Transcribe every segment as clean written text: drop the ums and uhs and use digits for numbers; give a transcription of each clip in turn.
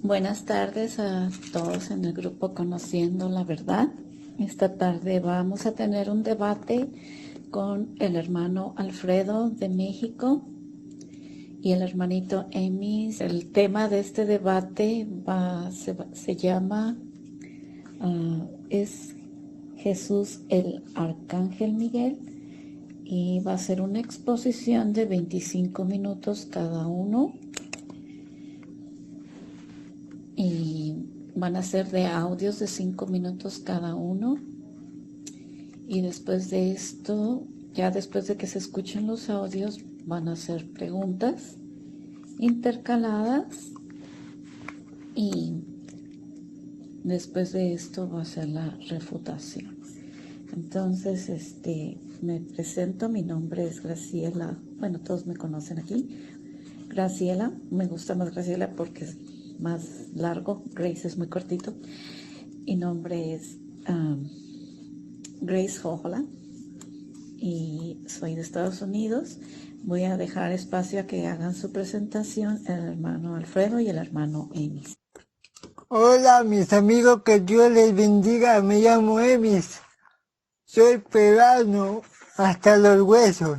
Buenas tardes a todos en el grupo Conociendo la Verdad. Esta tarde vamos a tener un debate con el hermano Alfredo de México y el hermanito Emis. El tema de este debate se llama ¿Es Jesús el Arcángel Miguel? Y va a ser una exposición de 25 minutos cada uno. Y van a ser de audios de 5 minutos cada uno. Y después de esto, ya después de que se escuchen los audios, van a hacer preguntas intercaladas. Y después de esto va a ser la refutación. Entonces, me presento, mi nombre es Graciela. Bueno, todos me conocen aquí. Graciela, me gusta más Graciela porque es más largo, Grace es muy cortito. Mi nombre es Grace Jojola y soy de Estados Unidos. Voy a dejar espacio a que hagan su presentación el hermano Alfredo y el hermano Emis. Hola mis amigos, que Dios les bendiga, me llamo Emis, soy peruano hasta los huesos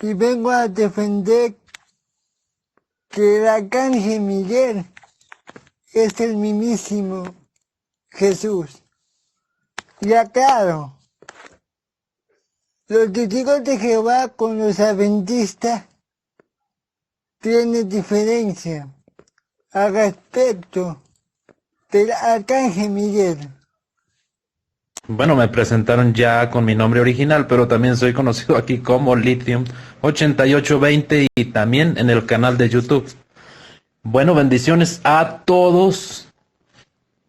y vengo a defender que el arcángel Miguel es el mismísimo Jesús. Y aclaro, los testigos de Jehová con los adventistas tienen diferencia al respecto del arcángel Miguel. Bueno, me presentaron ya con mi nombre original, pero también soy conocido aquí como Lithium 8820 y también en el canal de YouTube. Bueno, bendiciones a todos.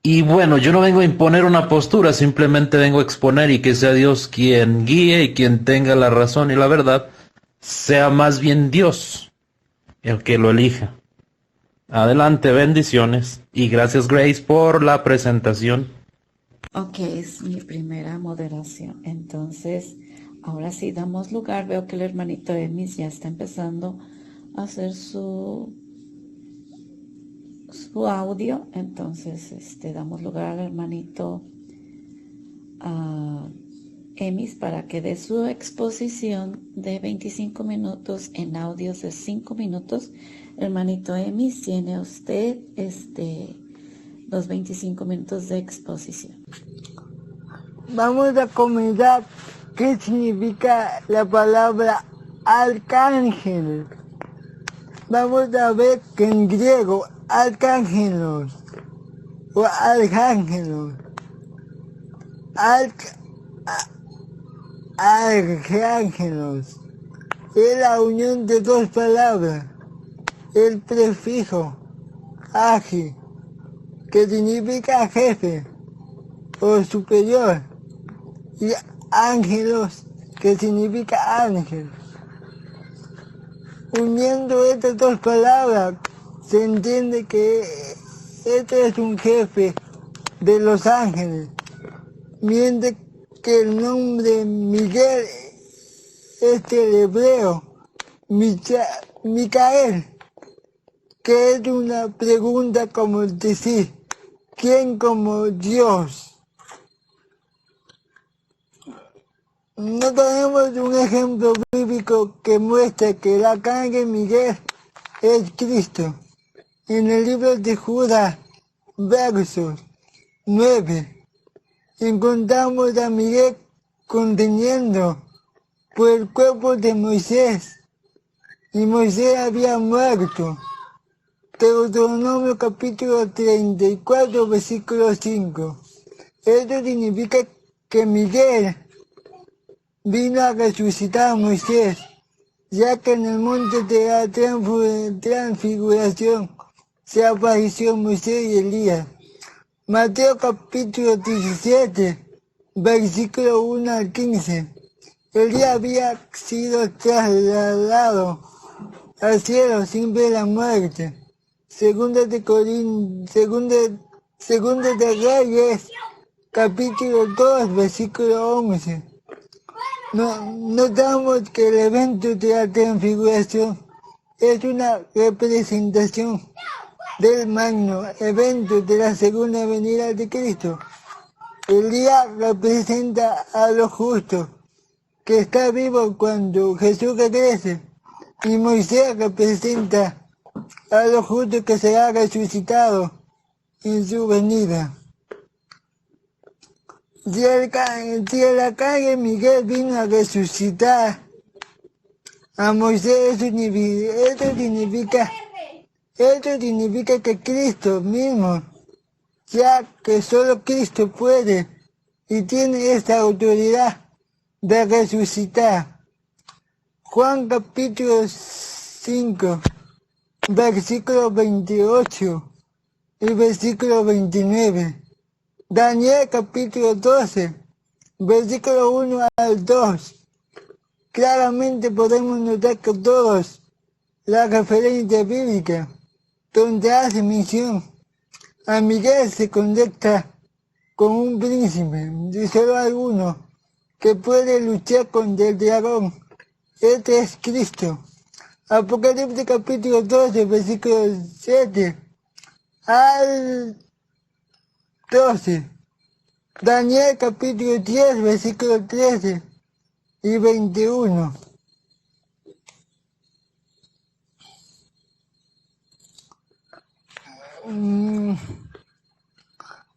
Y bueno, yo no vengo a imponer una postura, simplemente vengo a exponer y que sea Dios quien guíe y quien tenga la razón y la verdad, sea más bien Dios el que lo elija. Adelante, bendiciones y gracias Grace por la presentación. Ok, es mi primera moderación. Entonces, ahora sí damos lugar. Veo que el hermanito Emis ya está empezando a hacer su audio. Entonces, damos lugar al hermanito Emis para que dé su exposición de 25 minutos en audios de 5 minutos. Hermanito Emis, tiene usted los 25 minutos de exposición. Vamos a comenzar qué significa la palabra arcángel. Vamos a ver que en griego arcángelos o arcángelos, arcángelos es la unión de dos palabras, el prefijo agi, que significa jefe o superior, y ángelos, que significa ángel. Uniendo estas dos palabras, se entiende que este es un jefe de los ángeles, mientras que el nombre Miguel es el hebreo Micael, que es una pregunta como decir, ¿quién como Dios? No tenemos un ejemplo bíblico que muestra que el arcángel Miguel es Cristo. En el libro de Judas, versos 9, encontramos a Miguel conteniendo por el cuerpo de Moisés, y Moisés había muerto. Deuteronomio capítulo 34, versículo 5. Esto significa que Miguel vino a resucitar a Moisés, ya que en el monte de la transfiguración se apareció Moisés y Elías. Mateo capítulo 17, versículo 1 al 15. Elías había sido trasladado al cielo sin ver la muerte. Segunda de Reyes, capítulo 2, versículo 11. Notamos que el evento de la transfiguración es una representación del magno evento de la segunda venida de Cristo. Elías representa a los justos, que está vivo cuando Jesús regrese, y Moisés representa a los justos que será resucitado en su venida. Si el arcángel Miguel vino a resucitar a Moisés, esto significa que Cristo mismo, ya que solo Cristo puede y tiene esta autoridad de resucitar. Juan capítulo 5, versículo 28 y versículo 29. Daniel capítulo 12, versículo 1 al 2. Claramente podemos notar que todos la referencia bíblica donde hace mención a Miguel se conecta con un príncipe, y solo alguno que puede luchar contra el dragón. Este es Cristo. Apocalipsis capítulo 12, versículo 7 al 12. Daniel capítulo 10, versículo 13 y 21.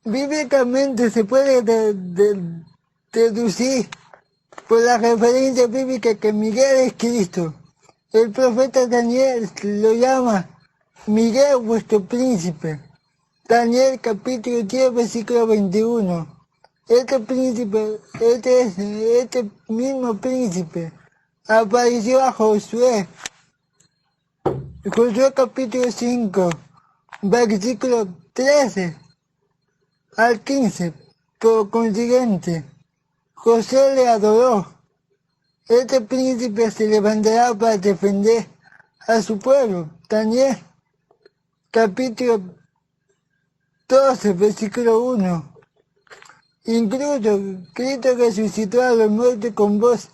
Bíblicamente se puede deducir por la referencia bíblica que Miguel es Cristo. El profeta Daniel lo llama Miguel vuestro príncipe. Daniel capítulo 10, versículo 21. Este mismo príncipe apareció a Josué. Josué capítulo 5, versículo 13 al 15. Por consiguiente, José le adoró. Este príncipe se levantará para defender a su pueblo. Daniel capítulo 12, versículo 1. Incluso Cristo resucitó a los muertos con voz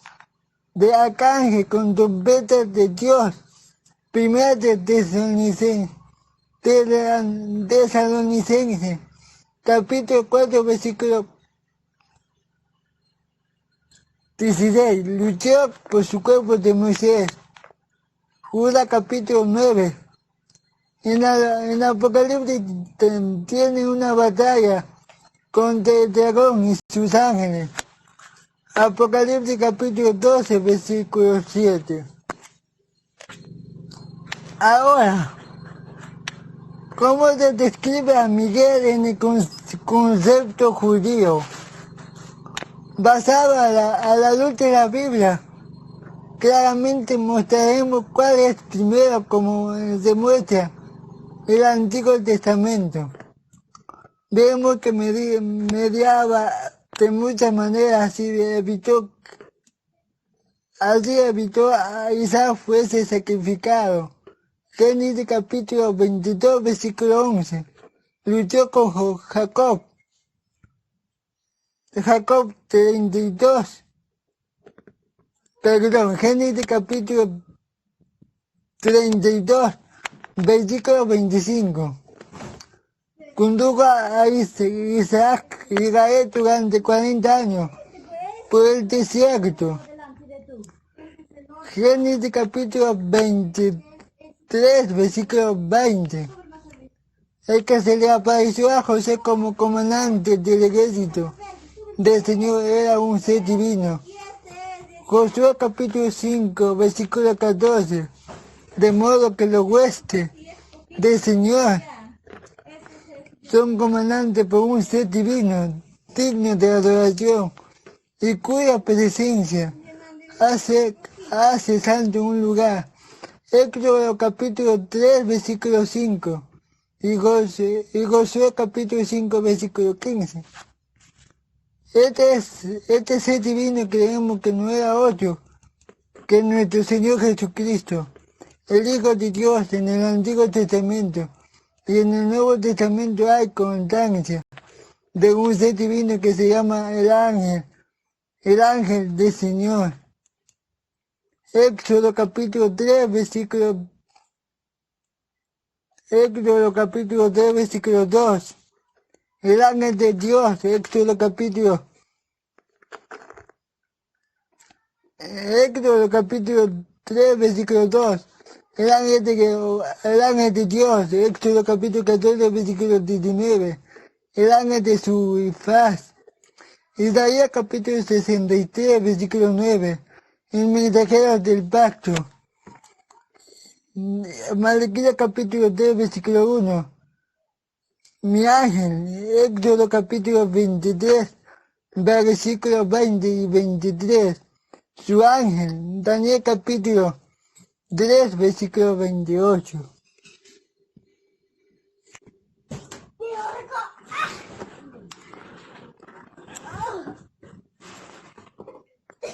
de arcángel, con trompetas de Dios. Primera de Tesalonicenses, capítulo 4, versículo 16. Luchó por su cuerpo de Moisés. Judas capítulo 9. En Apocalipsis tiene una batalla contra el dragón y sus ángeles. Apocalipsis capítulo 12, versículo 7. Ahora, ¿cómo se describe a Miguel en el concepto judío? Basado a la luz de la Biblia, claramente mostraremos cuál es primero, como se muestra el Antiguo Testamento. Vemos que mediaba de muchas maneras, así evitó a Isaac fuese sacrificado. Génesis capítulo 22, versículo 11. Luchó con Jacob. Jacob 32. Génesis capítulo 32, versículo 25. Condujo a Isaac y Israel durante 40 años por el desierto. Génesis capítulo 23, versículo 20. El que se le apareció a José como comandante del ejército del Señor era un ser divino. Josué capítulo 5, versículo 14. De modo que los huestes del Señor son comandantes por un ser divino, digno de adoración, y cuya presencia hace santo un lugar. Éxodo capítulo 3, versículo 5, y Josué capítulo 5, versículo 15. Este ser divino creemos que no era otro que nuestro Señor Jesucristo, el Hijo de Dios en el Antiguo Testamento. Y en el Nuevo Testamento hay constancia de un ser divino que se llama el ángel del Señor. Éxodo capítulo 3, versículo Éxodo capítulo 3, versículo 2. El ángel de Dios, Éxodo capítulo 3, versículo 2. El ángel de Dios, Éxodo capítulo 14, versículo 19. El ángel de su faz. Isaías capítulo 63, versículo 9. El mensajero del pacto. Malaquías capítulo 3, versículo 1. Mi ángel, Éxodo capítulo 23, versículos 20 y 23. Su ángel, Daniel capítulo 3, versículo 28.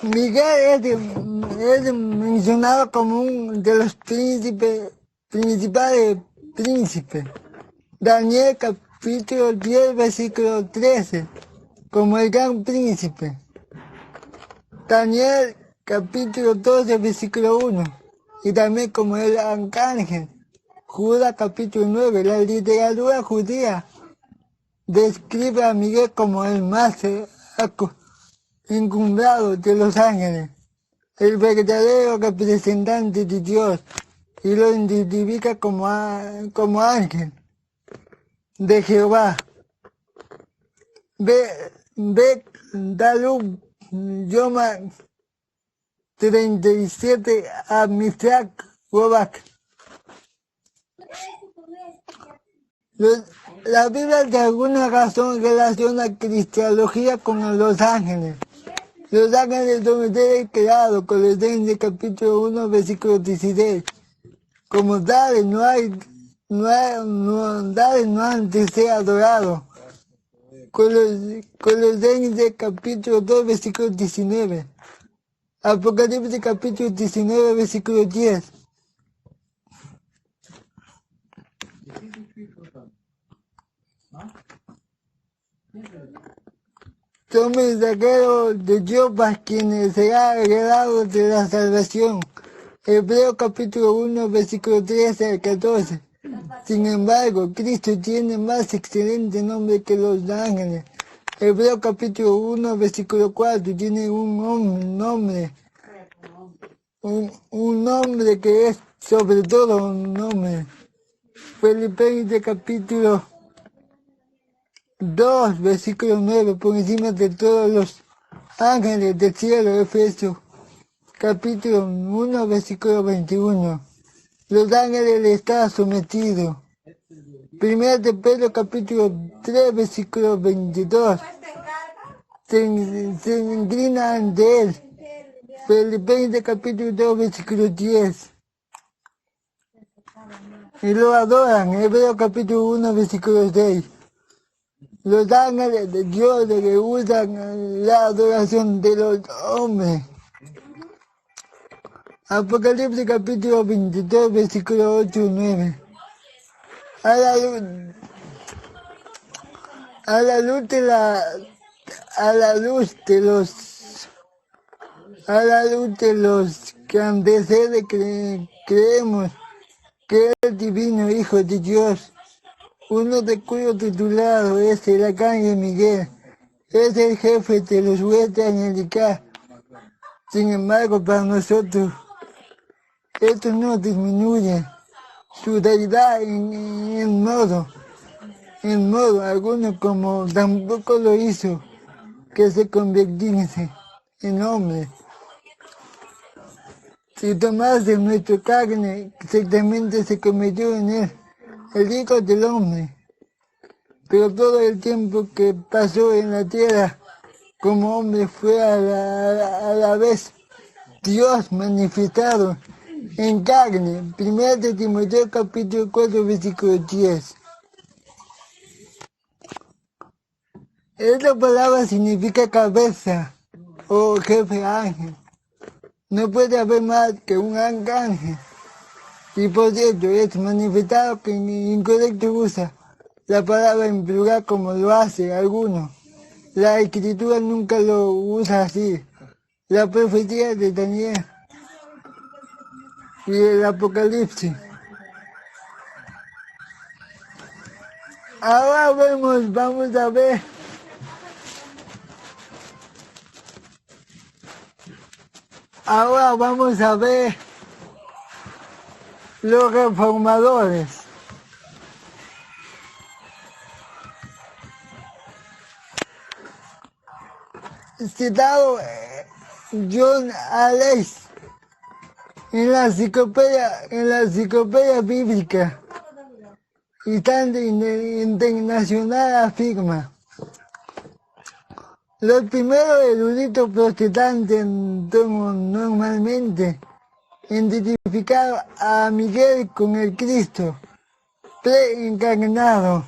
Miguel es mencionado como uno de los principales príncipes. Daniel capítulo 10, versículo 13, como el gran príncipe. Daniel capítulo 12, versículo 1, y también como el arcángel. Judas capítulo 9, la literatura judía describe a Miguel como el más encumbrado de los ángeles, el verdadero representante de Dios, y lo identifica como ángel de Jehová. Dalú Yoma 37 a Mithrak Gobak. La Biblia de alguna razón relaciona cristología con los ángeles. Los ángeles son seres creados, Colosenses capítulo 1, versículo 16. Como tales no han de ser adorados. Colosenses capítulo 2, versículo 19. Apocalipsis capítulo 19, versículo 10. Son mensajeros de Jehová quienes serán heredados de la salvación. Hebreos capítulo 1, versículo 13 al 14. Sin embargo, Cristo tiene más excelente nombre que los ángeles. Hebreos capítulo 1, versículo 4, tiene un nombre que es sobre todo un nombre. Filipenses capítulo 2, versículo 9, por encima de todos los ángeles del cielo. Efesios capítulo 1, versículo 21. Los ángeles le están sometidos. Primera de Pedro capítulo 3, versículo 22. Se inclinan de él. Filipenses capítulo 2, versículo 10. Y lo adoran. Hebreos capítulo 1, versículo 6. Los ángeles de Dios le usan la adoración de los hombres. Apocalipsis capítulo 23, versículo 8 y 9. A la luz de los que antecede creemos que es el divino Hijo de Dios, uno de cuyos titulados es el arcángel Miguel, es el jefe de los huestes angelicales. Sin embargo, para nosotros, esto no disminuye su deidad en modo alguno, como tampoco lo hizo que se convirtiese en hombre. Si tomase nuestra carne, ciertamente se convirtió en él, el Hijo del Hombre. Pero todo el tiempo que pasó en la tierra como hombre fue a la vez Dios manifestado en carne. 1 de Timoteo capítulo 4, versículo 10. Esta palabra significa cabeza o jefe ángel. No puede haber más que un arcángel. Y por cierto, es manifestado que incorrecto usa la palabra en plural como lo hace algunos. La escritura nunca lo usa así. La profecía de Daniel y el Apocalipsis Ahora vamos a ver los reformadores. Citado John Alex en la enciclopedia bíblica y tanto internacional afirma: los primeros eruditos protestantes normalmente identificaron a Miguel con el Cristo preencarnado,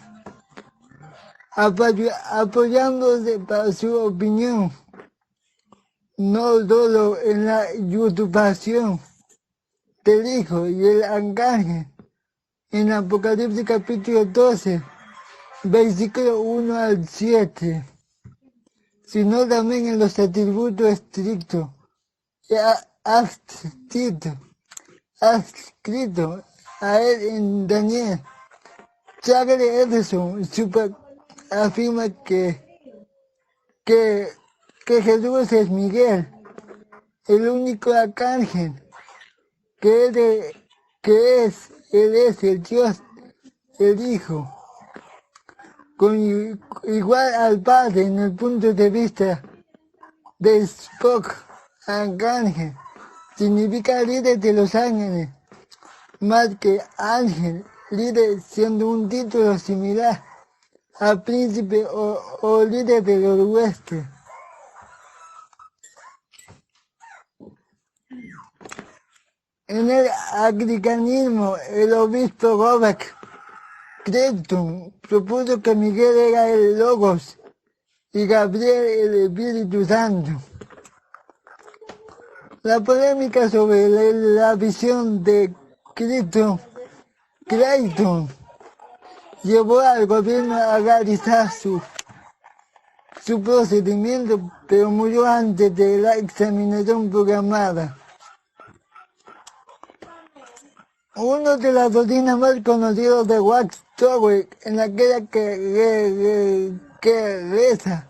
apoyándose para su opinión no solo en la usurpación del Hijo y el Arcángel en Apocalipsis capítulo 12, versículo 1 al 7, sino también en los atributos estrictos y adscritos a él en Daniel. Charles Edison afirma que Jesús es Miguel, el único arcángel, él es el Dios, el Hijo, igual al Padre en el punto de vista de Spock. Arcángel significa líder de los ángeles, más que ángel, líder siendo un título similar a príncipe o líder de los huestes. En el anglicanismo, el obispo Robert Creighton propuso que Miguel era el Logos y Gabriel el Espíritu Santo. La polémica sobre la visión de Creighton llevó al gobierno a realizar su procedimiento, pero murió antes de la examinación programada. Una de las doctrinas más conocidas de Watchtower en aquella que reza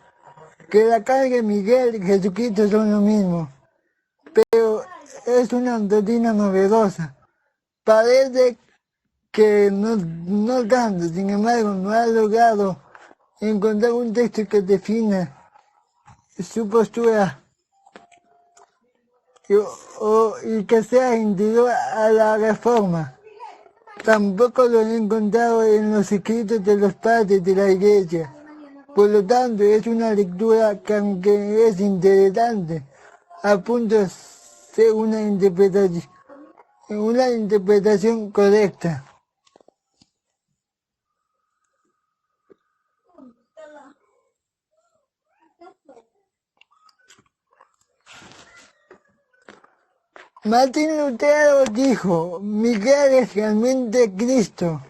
que el arcángel Miguel y Jesucristo son lo mismo, pero es una doctrina novedosa. Parece que no tanto, sin embargo, no ha logrado encontrar un texto que defina su postura y que sea interior a la reforma. Tampoco lo he encontrado en los escritos de los padres de la Iglesia. Por lo tanto, es una lectura que, aunque es interesante, apunta a ser una interpretación correcta. Martín Lutero dijo: Miguel es realmente Cristo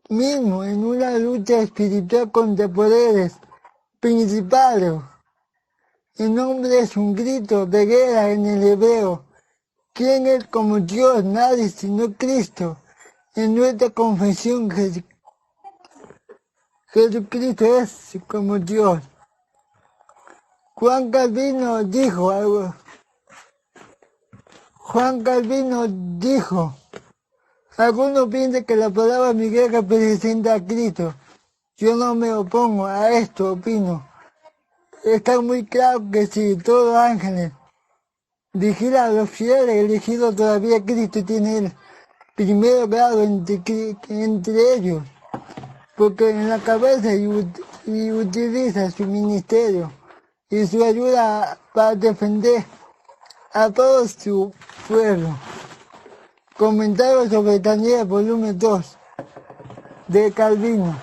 mismo en una lucha espiritual contra poderes principales. El nombre es un grito de guerra en el hebreo. ¿Quién es como Dios? Nadie sino Cristo. En nuestra confesión, Jesucristo es como Dios. Juan Calvino dijo, algunos piensan que la palabra Miguel representa a Cristo. Yo no me opongo a esto, opino. Está muy claro que si todos los ángeles vigilan a los fieles elegidos, todavía Cristo tiene el primer grado entre ellos, porque en la cabeza y utiliza su ministerio y su ayuda para defender a todo su pueblo. Comentario sobre Daniel, volumen 2, de Calvino.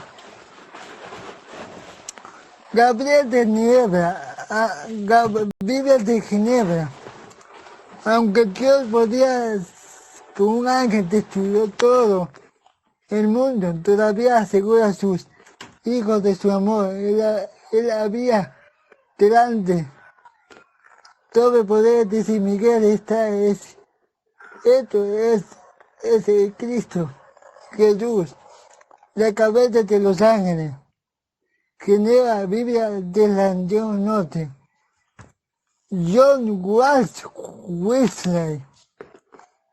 Gabriel de Ginebra. Aunque Dios podía con un ángel destruyó todo el mundo, todavía asegura a sus hijos de su amor. Él había delante todo el poder, dice Miguel, esto es el Cristo, Jesús. la cabeza de los ángeles. Geneva Biblia de la Región Norte. John Wesley,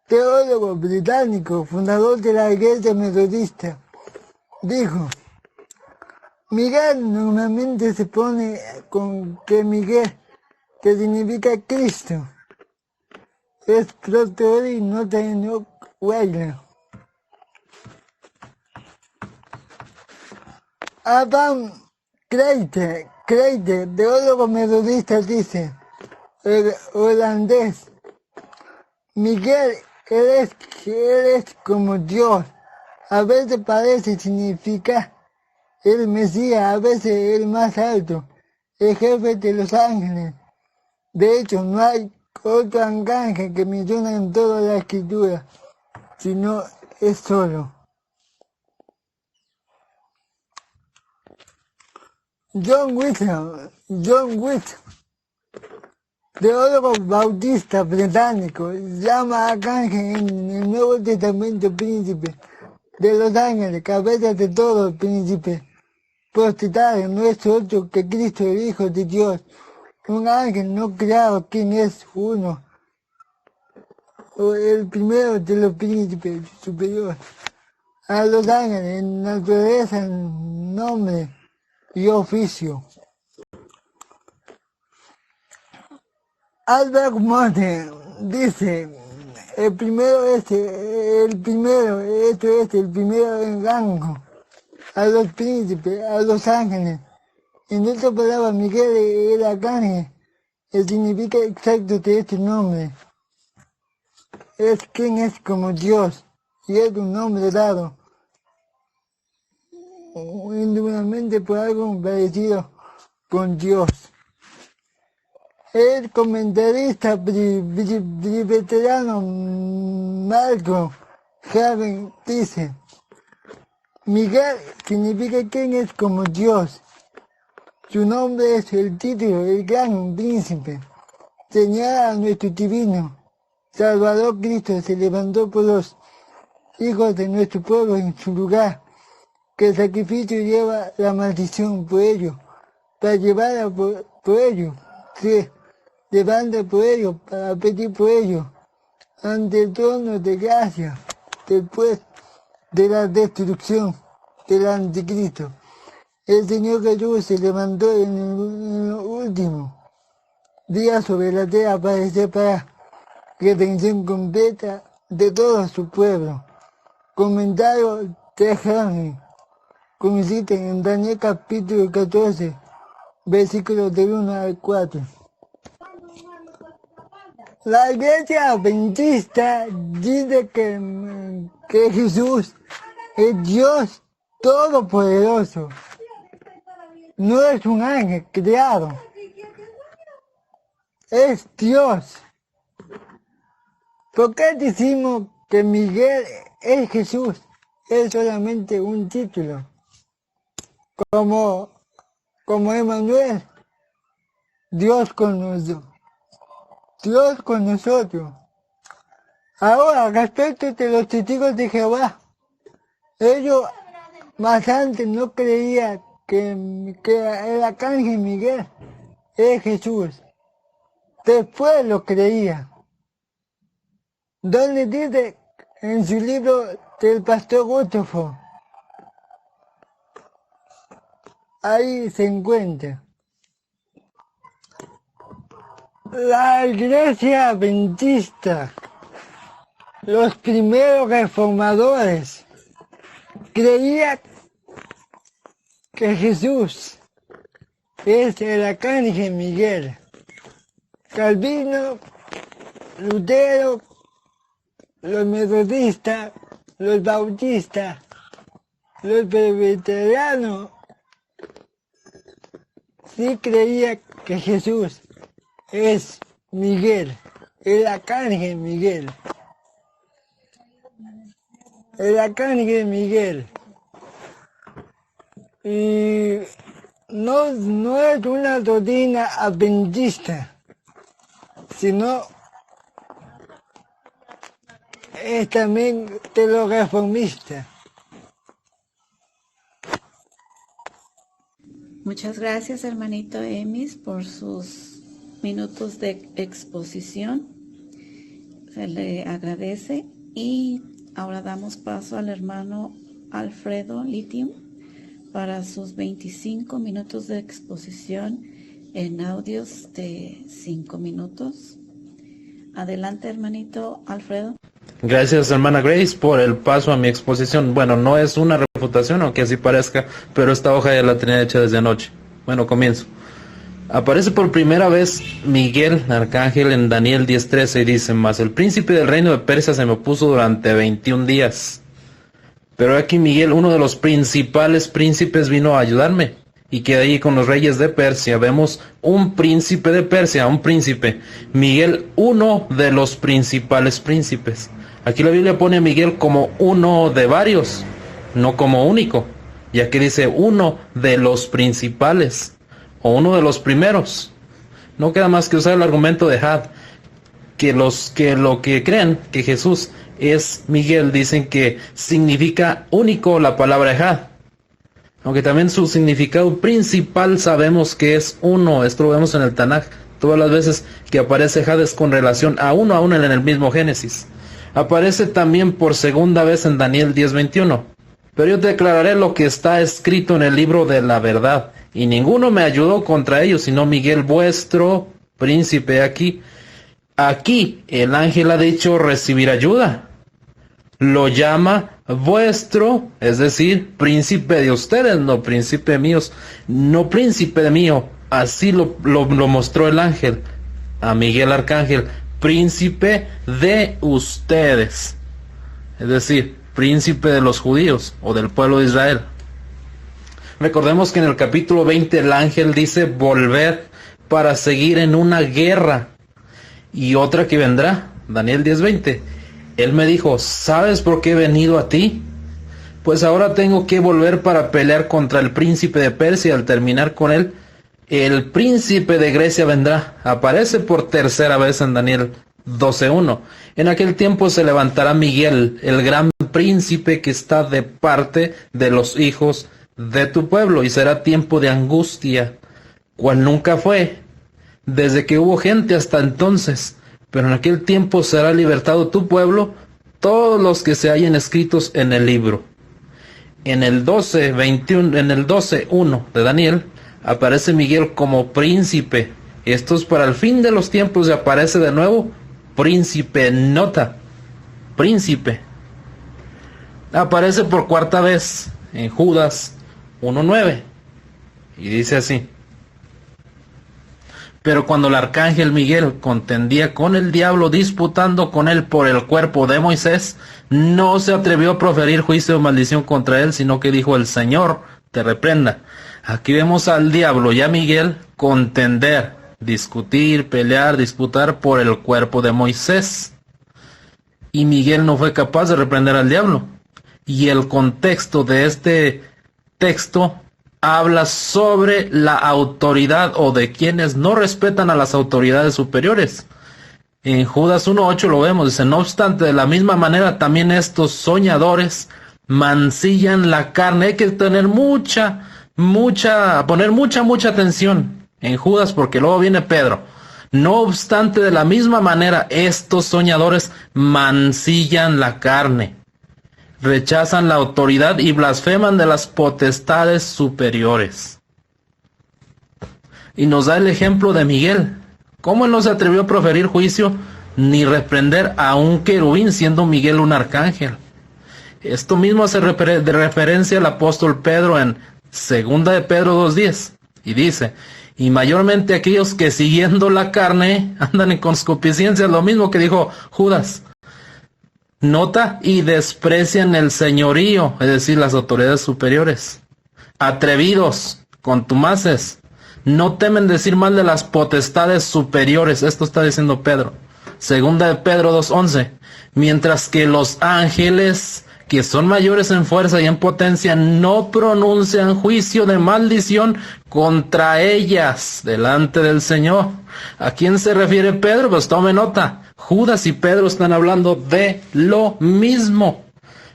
teólogo británico, fundador de la Iglesia Metodista, dijo: Miguel normalmente se pone con que Miguel, que significa Cristo, es protector y no tiene huella. Adam Kreiter, teólogo metodista, dice, el holandés: Miguel, él es como Dios. A veces parece significar el Mesías, a veces el más alto, el jefe de los ángeles. De hecho, no hay otro ángel que menciona en toda la escritura, sino es solo. John Whitfield, teólogo bautista británico, llama a Arcángel en el Nuevo Testamento príncipe de los ángeles, cabeza de todos los príncipes. Postitario no es otro que Cristo, el Hijo de Dios, un ángel no creado, quien es uno, o el primero de los príncipes superiores. A los ángeles en naturaleza, nombre y oficio. Albert Monte dice: el primero en rango, a los príncipes, a los ángeles. En otras palabras, Miguel, el arcángel, el significa exacto de este nombre. Es quien es como Dios, y es un nombre dado indudablemente por algo parecido con Dios. El comentarista presbiteriano Marco Javen dice: Miguel significa quien es como Dios. Su nombre es el título, el gran príncipe. Señala a nuestro divino Salvador Cristo, se levantó por los hijos de nuestro pueblo en su lugar, que el sacrificio lleva la maldición por ellos, para llevarla por ellos, se levanta por ellos, para pedir por ellos, ante el trono de gracia, después de la destrucción del anticristo. El Señor Jesús se levantó en los últimos días sobre la tierra para separar redención completa de todo su pueblo. Comentario de Henry, consiste en Daniel capítulo 14, versículos del 1 al 4. La Iglesia Adventista dice que Jesús es Dios Todopoderoso. No es un ángel creado. Es Dios. ¿Por qué decimos que Miguel es Jesús? Es solamente un título. Como Emmanuel, Dios con nosotros. Ahora, respecto de los testigos de Jehová, ellos más antes no creían que el arcángel Miguel es Jesús. Después lo creían. Donde dice en su libro del pastor Rutherford, ahí se encuentra. La Iglesia Adventista, los primeros reformadores, creían que Jesús es el arcángel Miguel. Calvino, Lutero, los metodistas, los bautistas, los presbiterianos, sí creían que Jesús es Miguel, el arcángel Miguel. El arcángel Miguel. Y no es una doctrina adventista, sino es también de los reformistas. Muchas gracias, hermanito Emis, por sus minutos de exposición. Se le agradece. Y ahora damos paso al hermano Alfredo Lithium para sus 25 minutos de exposición en audios de 5 minutos. Adelante, hermanito Alfredo. Gracias, hermana Grace, por el paso a mi exposición. Bueno, no es una refutación, aunque así parezca, pero esta hoja ya la tenía hecha desde anoche. Bueno, comienzo. Aparece por primera vez Miguel, arcángel, en Daniel 10:13 y dice: mas el príncipe del reino de Persia se me opuso durante 21 días. Pero aquí Miguel, uno de los principales príncipes, vino a ayudarme. Y que ahí con los reyes de Persia vemos un príncipe de Persia, un príncipe. Miguel, uno de los principales príncipes. Aquí la Biblia pone a Miguel como uno de varios, no como único. Y aquí dice uno de los principales, o uno de los primeros. No queda más que usar el argumento de Had, que lo que creen que Jesús es Miguel, dicen que significa único la palabra Had. Aunque también su significado principal sabemos que es uno. Esto lo vemos en el Tanaj. Todas las veces que aparece Had es con relación a uno en el mismo Génesis. Aparece también por segunda vez en Daniel 10:21. Pero yo te declararé lo que está escrito en el libro de la verdad. Y ninguno me ayudó contra ellos, sino Miguel, vuestro príncipe aquí. Aquí el ángel ha dicho recibir ayuda. Lo llama vuestro, es decir, príncipe de ustedes, no príncipe míos, no príncipe mío. Así lo mostró el ángel a Miguel Arcángel, príncipe de ustedes, es decir, príncipe de los judíos o del pueblo de Israel. Recordemos que en el capítulo 20 el ángel dice volver para seguir en una guerra y otra que vendrá. Daniel 10:20. Él me dijo, ¿sabes por qué he venido a ti? Pues ahora tengo que volver para pelear contra el príncipe de Persia. Al terminar con él, el príncipe de Grecia vendrá. Aparece por tercera vez en Daniel 12:1. En aquel tiempo se levantará Miguel, el gran príncipe que está de parte de los hijos de tu pueblo, y será tiempo de angustia, cual nunca fue, desde que hubo gente hasta entonces. Pero en aquel tiempo será libertado tu pueblo, todos los que se hallen escritos en el libro. En el 12:1 de Daniel aparece Miguel como príncipe. Esto es para el fin de los tiempos y aparece de nuevo príncipe. Nota, príncipe. Aparece por cuarta vez en Judas 1:9 y dice así: pero cuando el arcángel Miguel contendía con el diablo, disputando con él por el cuerpo de Moisés, no se atrevió a proferir juicio o maldición contra él, sino que dijo: el Señor te reprenda. Aquí vemos al diablo y a Miguel contender, discutir, pelear, disputar por el cuerpo de Moisés. Y Miguel no fue capaz de reprender al diablo. Y el contexto de este texto habla sobre la autoridad o de quienes no respetan a las autoridades superiores. En Judas 1:8 lo vemos, dice: no obstante, de la misma manera también estos soñadores mancillan la carne. Hay que tener poner mucha atención en Judas, porque luego viene Pedro. No obstante, de la misma manera estos soñadores mancillan la carne, rechazan la autoridad y blasfeman de las potestades superiores. Y nos da el ejemplo de Miguel. ¿Cómo él no se atrevió a proferir juicio ni reprender a un querubín, siendo Miguel un arcángel? Esto mismo hace de referencia al apóstol Pedro en 2 de Pedro 2:10. Y dice: y mayormente aquellos que siguiendo la carne andan en concupiscencia, lo mismo que dijo Judas. Nota, y desprecian el señorío, es decir, las autoridades superiores. Atrevidos, contumaces, no temen decir mal de las potestades superiores. Esto está diciendo Pedro. 2 de Pedro 2:11. Mientras que los ángeles, que son mayores en fuerza y en potencia, no pronuncian juicio de maldición contra ellas delante del Señor. ¿A quién se refiere Pedro? Pues tome nota. Judas y Pedro están hablando de lo mismo.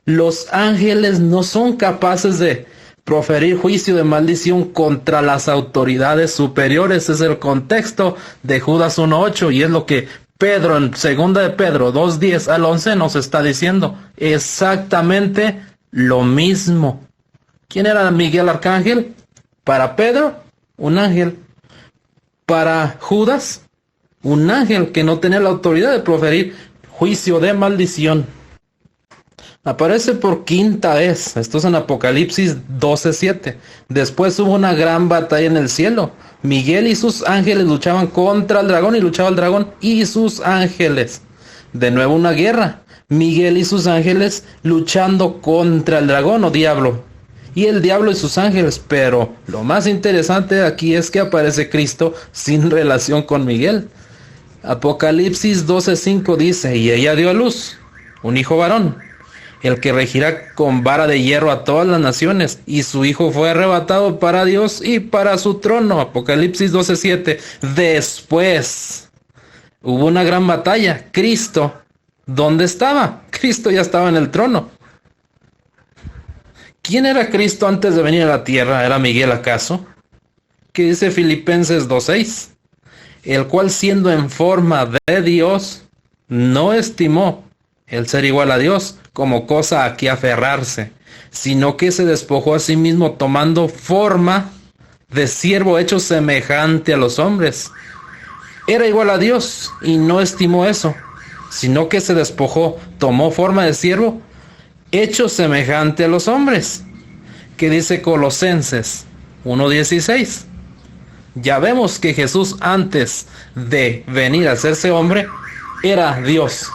Los ángeles no son capaces de proferir juicio de maldición contra las autoridades superiores. Es el contexto de Judas 1:8 y es lo que Pedro en 2 de Pedro 2:10 al 11 nos está diciendo. Exactamente lo mismo. ¿Quién era Miguel Arcángel? Para Pedro, un ángel. Para Judas, un ángel que no tenía la autoridad de proferir juicio de maldición. Aparece por quinta vez. Esto es en Apocalipsis 12:7. Después hubo una gran batalla en el cielo. Miguel y sus ángeles luchaban contra el dragón y luchaba el dragón y sus ángeles. De nuevo una guerra. Miguel y sus ángeles luchando contra el dragón o diablo. Y el diablo y sus ángeles. Pero lo más interesante aquí es que aparece Cristo sin relación con Miguel. Apocalipsis 12:5 dice: y ella dio a luz un hijo varón, el que regirá con vara de hierro a todas las naciones, y su hijo fue arrebatado para Dios y para su trono. Apocalipsis 12:7. Después hubo una gran batalla. Cristo, ¿dónde estaba? Cristo ya estaba en el trono. ¿Quién era Cristo antes de venir a la tierra? ¿Era Miguel acaso? ¿Qué dice Filipenses 2:6? El cual, siendo en forma de Dios, no estimó el ser igual a Dios como cosa a que aferrarse, sino que se despojó a sí mismo, tomando forma de siervo, hecho semejante a los hombres. Era igual a Dios y no estimó eso, sino que se despojó, tomó forma de siervo, hecho semejante a los hombres. ¿Qué dice Colosenses 1:16? Ya vemos que Jesús, antes de venir a hacerse hombre, era Dios.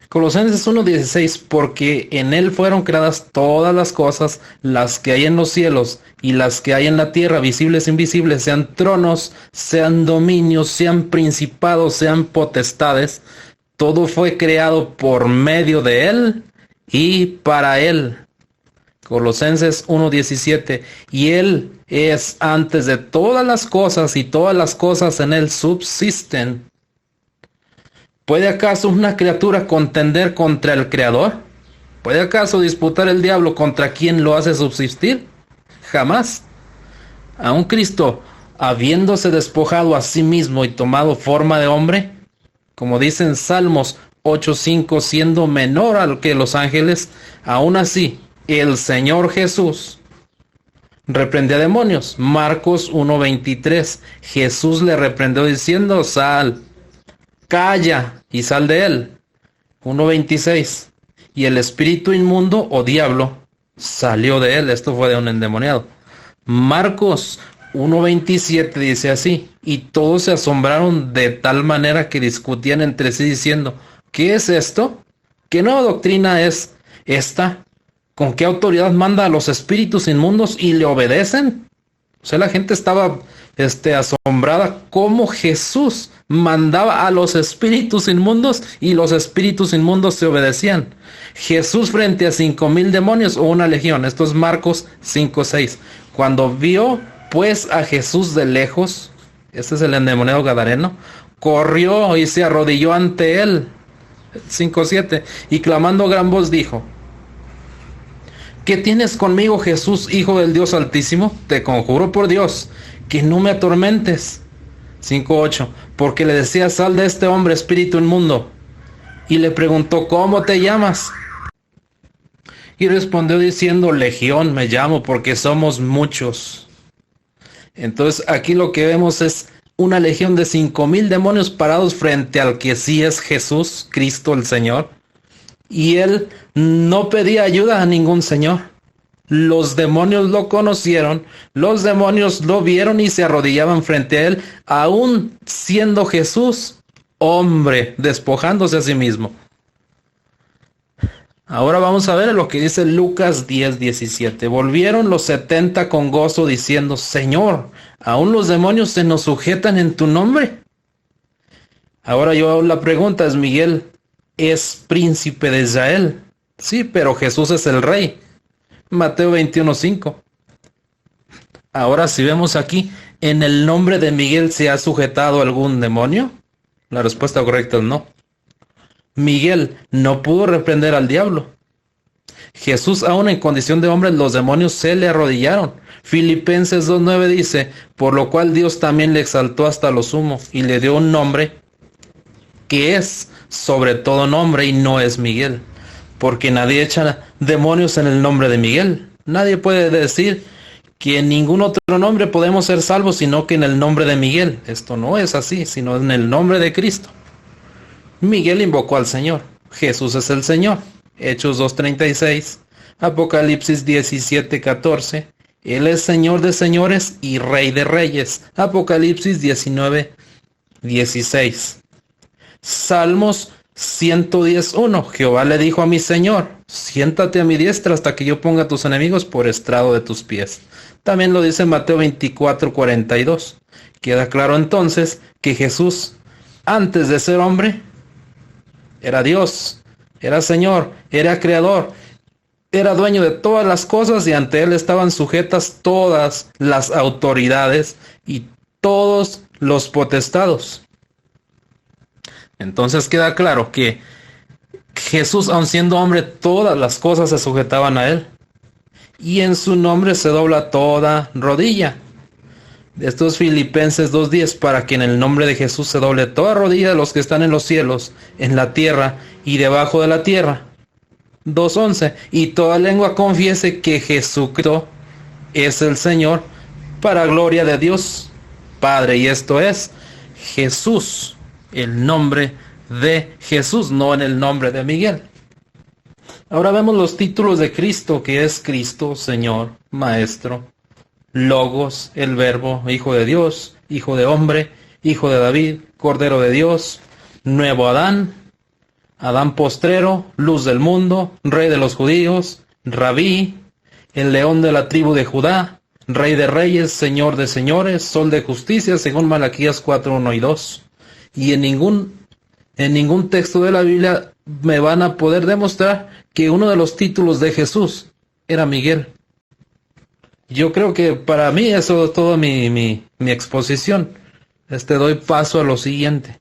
Colosenses 1:16, porque en él fueron creadas todas las cosas, las que hay en los cielos y las que hay en la tierra, visibles e invisibles, sean tronos, sean dominios, sean principados, sean potestades. Todo fue creado por medio de él y para él. Colosenses 1:17, y él es antes de todas las cosas y todas las cosas en él subsisten. ¿Puede acaso una criatura contender contra el Creador? ¿Puede acaso disputar el diablo contra quien lo hace subsistir? Jamás. Aun Cristo, habiéndose despojado a sí mismo y tomado forma de hombre, como dicen Salmos 8:5, siendo menor al que los ángeles, aún así, el Señor Jesús reprendía demonios. Marcos 1:23, Jesús le reprendió diciendo: sal, calla y sal de él. 1:26, y el espíritu inmundo o diablo salió de él. Esto fue de un endemoniado. Marcos 1:27 dice así: y todos se asombraron de tal manera que discutían entre sí diciendo: ¿qué es esto? ¿Qué nueva doctrina es esta? ¿Con qué autoridad manda a los espíritus inmundos y le obedecen? O sea, la gente estaba asombrada cómo Jesús mandaba a los espíritus inmundos y los espíritus inmundos se obedecían. Jesús frente a 5,000 demonios o una legión. Esto es Marcos 5:6. Cuando vio pues a Jesús de lejos, este es el endemoniado gadareno, corrió y se arrodilló ante él. 5:7. Y clamando a gran voz dijo: ¿qué tienes conmigo, Jesús, Hijo del Dios Altísimo? Te conjuro por Dios que no me atormentes. 5:8. Porque le decía: sal de este hombre, espíritu inmundo. Y le preguntó: ¿cómo te llamas? Y respondió diciendo: Legión me llamo, porque somos muchos. Entonces aquí lo que vemos es una legión de 5,000 demonios parados frente al que sí es Jesús, Cristo el Señor. Y él no pedía ayuda a ningún señor. Los demonios lo conocieron, los demonios lo vieron y se arrodillaban frente a él, aún siendo Jesús hombre, despojándose a sí mismo. Ahora vamos a ver lo que dice Lucas 10:17. Volvieron los 70 con gozo diciendo: Señor, ¿aún los demonios se nos sujetan en tu nombre? Ahora yo hago la pregunta: ¿es Miguel es príncipe de Israel? Sí, pero Jesús es el rey. Mateo 21:5. Ahora si vemos aquí, ¿en el nombre de Miguel se ha sujetado algún demonio? La respuesta correcta es no. Miguel no pudo reprender al diablo. Jesús, aún en condición de hombre, los demonios se le arrodillaron. Filipenses 2:9 dice, por lo cual Dios también le exaltó hasta lo sumo y le dio un nombre que es sobre todo nombre y no es Miguel, porque nadie echa demonios en el nombre de Miguel. Nadie puede decir que en ningún otro nombre podemos ser salvos, sino que en el nombre de Miguel. Esto no es así, sino en el nombre de Cristo. Miguel invocó al Señor. Jesús es el Señor. Hechos 2:36, Apocalipsis 17:14. Él es Señor de señores y Rey de reyes. Apocalipsis 19:16. Salmos 110:1. Jehová le dijo a mi Señor, siéntate a mi diestra hasta que yo ponga a tus enemigos por estrado de tus pies. También lo dice Mateo 24:42. Queda claro entonces que Jesús, antes de ser hombre, era Dios, era Señor, era Creador, era dueño de todas las cosas y ante Él estaban sujetas todas las autoridades y todos los potestados. Entonces queda claro que Jesús, aun siendo hombre, todas las cosas se sujetaban a Él. Y en su nombre se dobla toda rodilla. Esto es Filipenses 2:10, para que en el nombre de Jesús se doble toda rodilla de los que están en los cielos, en la tierra y debajo de la tierra. 2:11, y toda lengua confiese que Jesucristo es el Señor, para gloria de Dios Padre. Y esto es Jesús, el nombre de Jesús, no en el nombre de Miguel. Ahora vemos los títulos de Cristo, que es Cristo, Señor, Maestro, Logos, el Verbo, Hijo de Dios, Hijo de Hombre, Hijo de David, Cordero de Dios, Nuevo Adán, Adán postrero, Luz del mundo, Rey de los judíos, Rabí, el León de la tribu de Judá, Rey de reyes, Señor de señores, Sol de justicia, según Malaquías 4:1 y 2. Y en ningún texto de la Biblia me van a poder demostrar que uno de los títulos de Jesús era Miguel. Yo creo que para mí eso es toda mi exposición. Doy paso a lo siguiente.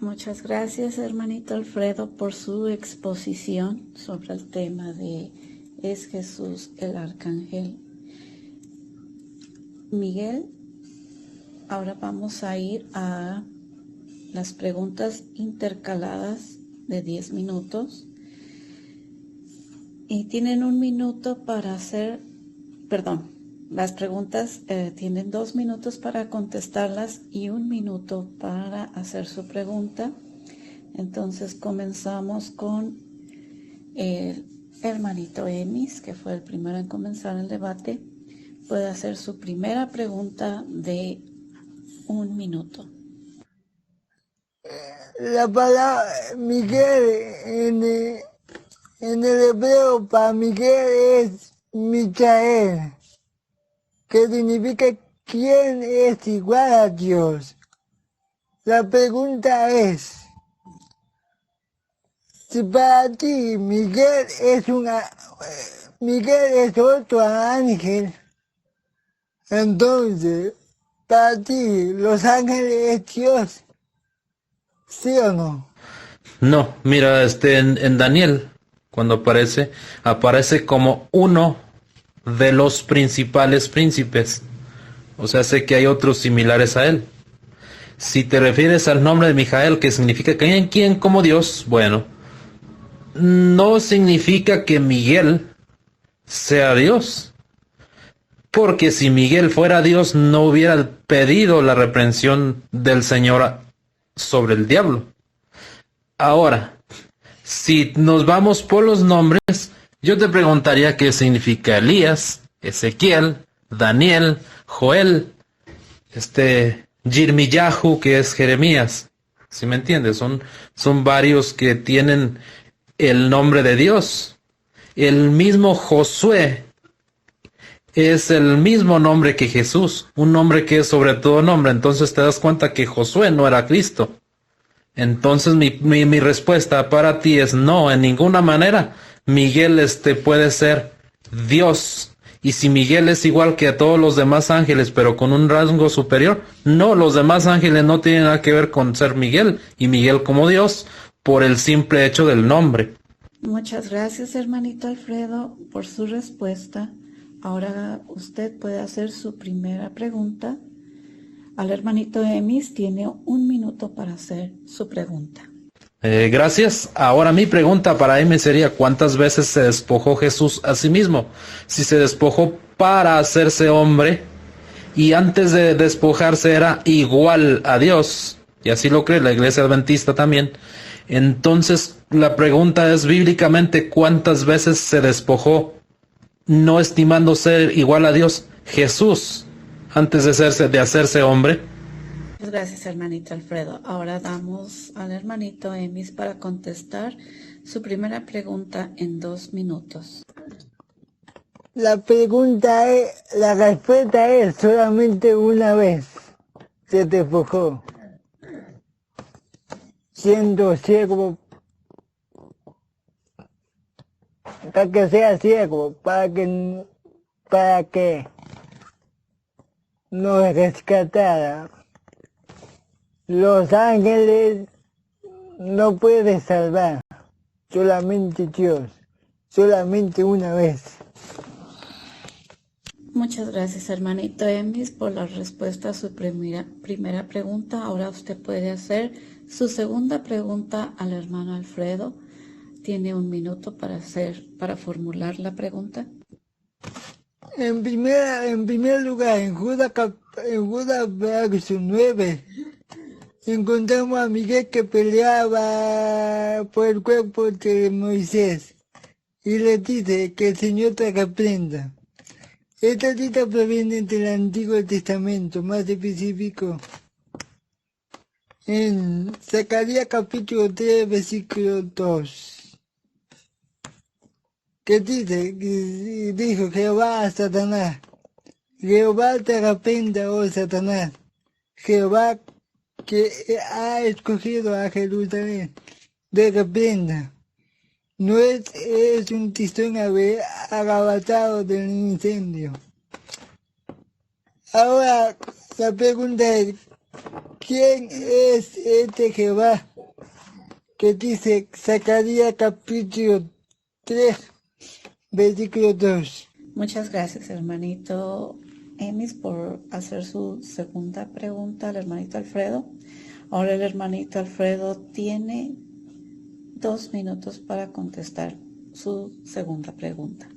Muchas gracias, hermanito Alfredo, por su exposición sobre el tema de ¿es Jesús el arcángel Miguel? Ahora vamos a ir a las preguntas intercaladas de 10 minutos. Y tienen 1 minuto para hacer, las preguntas tienen 2 minutos para contestarlas y 1 minuto para hacer su pregunta. Entonces comenzamos con el hermanito Emis, que fue el primero en comenzar el debate. Puede hacer su primera pregunta de 1 minuto. La palabra Miguel en el hebreo para Miguel es Michael, que significa ¿quién es igual a Dios? La pregunta es, si para ti Miguel es otro ángel, entonces para ti los ángeles es Dios, ¿sí o no? No, mira, en Daniel, cuando aparece como uno de los principales príncipes. O sea, sé que hay otros similares a él. Si te refieres al nombre de Mijael, que significa que hay en quien como Dios, bueno, no significa que Miguel sea Dios. Porque si Miguel fuera Dios, no hubiera pedido la reprensión del Señor sobre el diablo. Ahora, si nos vamos por los nombres, yo te preguntaría qué significa Elías, Ezequiel, Daniel, Joel, Yirmiyahu, que es Jeremías. ¿Sí me entiendes? Son varios que tienen el nombre de Dios. El mismo Josué es el mismo nombre que Jesús, un nombre que es sobre todo nombre. Entonces te das cuenta que Josué no era Cristo. Entonces mi respuesta para ti es no, en ninguna manera Miguel puede ser Dios. Y si Miguel es igual que a todos los demás ángeles, pero con un rango superior, no, los demás ángeles no tienen nada que ver con ser Miguel y Miguel como Dios por el simple hecho del nombre. Muchas gracias, hermanito Alfredo, por su respuesta. Ahora usted puede hacer su primera pregunta. Al hermanito Emis tiene 1 minuto para hacer su pregunta. Gracias. Ahora mi pregunta para Amy sería, ¿cuántas veces se despojó Jesús a sí mismo? Si se despojó para hacerse hombre y antes de despojarse era igual a Dios, y así lo cree la Iglesia Adventista también. Entonces la pregunta es, bíblicamente, ¿cuántas veces se despojó, no estimando ser igual a Dios, Jesús, antes de hacerse hombre? Muchas gracias, hermanito Alfredo. Ahora damos al hermanito Emis para contestar su primera pregunta en 2 minutos. La respuesta es solamente una vez se despojó, siendo siervo, para que sea siervo, para que nos rescatara. Los ángeles no pueden salvar, solamente Dios, solamente una vez. Muchas gracias, hermanito Emis, por la respuesta a su primera pregunta. Ahora usted puede hacer su segunda pregunta al hermano Alfredo. Tiene 1 minuto para formular la pregunta. En primer lugar, en Judas verso 9, encontramos a Miguel que peleaba por el cuerpo de Moisés y le dice que el Señor te reprenda. Esta cita proviene del Antiguo Testamento, más específico, en Zacarías capítulo 3, versículo 2, que dijo Jehová a Satanás, Jehová te reprenda, oh Satanás, Jehová que ha escogido a Jerusalén, te reprenda. No es un tizón arrebatado del incendio. Ahora la pregunta es, ¿quién es este Jehová que dice Zacarías capítulo 3, versículo 2? Muchas gracias, hermanito Emis, por hacer su segunda pregunta al hermanito Alfredo. Ahora el hermanito Alfredo tiene 2 minutos para contestar su segunda pregunta.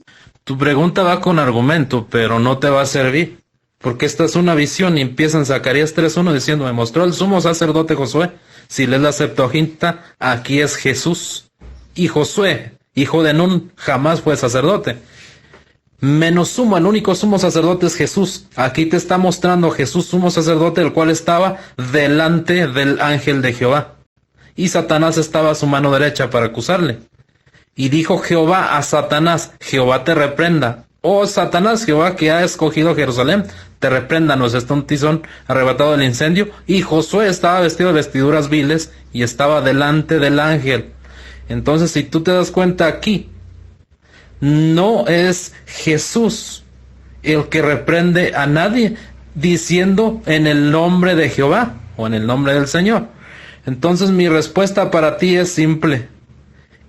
Tu pregunta va con argumento, pero no te va a servir, porque esta es una visión y empieza en Zacarías 3:1 diciendo, me mostró el sumo sacerdote Josué. Si lees la Septuaginta, aquí es Jesús. Y Josué, hijo de Nun, jamás fue sacerdote. Menos sumo, el único sumo sacerdote es Jesús. Aquí te está mostrando Jesús sumo sacerdote, el cual estaba delante del ángel de Jehová. Y Satanás estaba a su mano derecha para acusarle. Y dijo Jehová a Satanás, Jehová te reprenda. Oh Satanás, Jehová que ha escogido Jerusalén, te reprenda, nos está un tizón arrebatado del incendio. Y Josué estaba vestido de vestiduras viles y estaba delante del ángel. Entonces, si tú te das cuenta aquí, no es Jesús el que reprende a nadie diciendo en el nombre de Jehová o en el nombre del Señor. Entonces mi respuesta para ti es simple.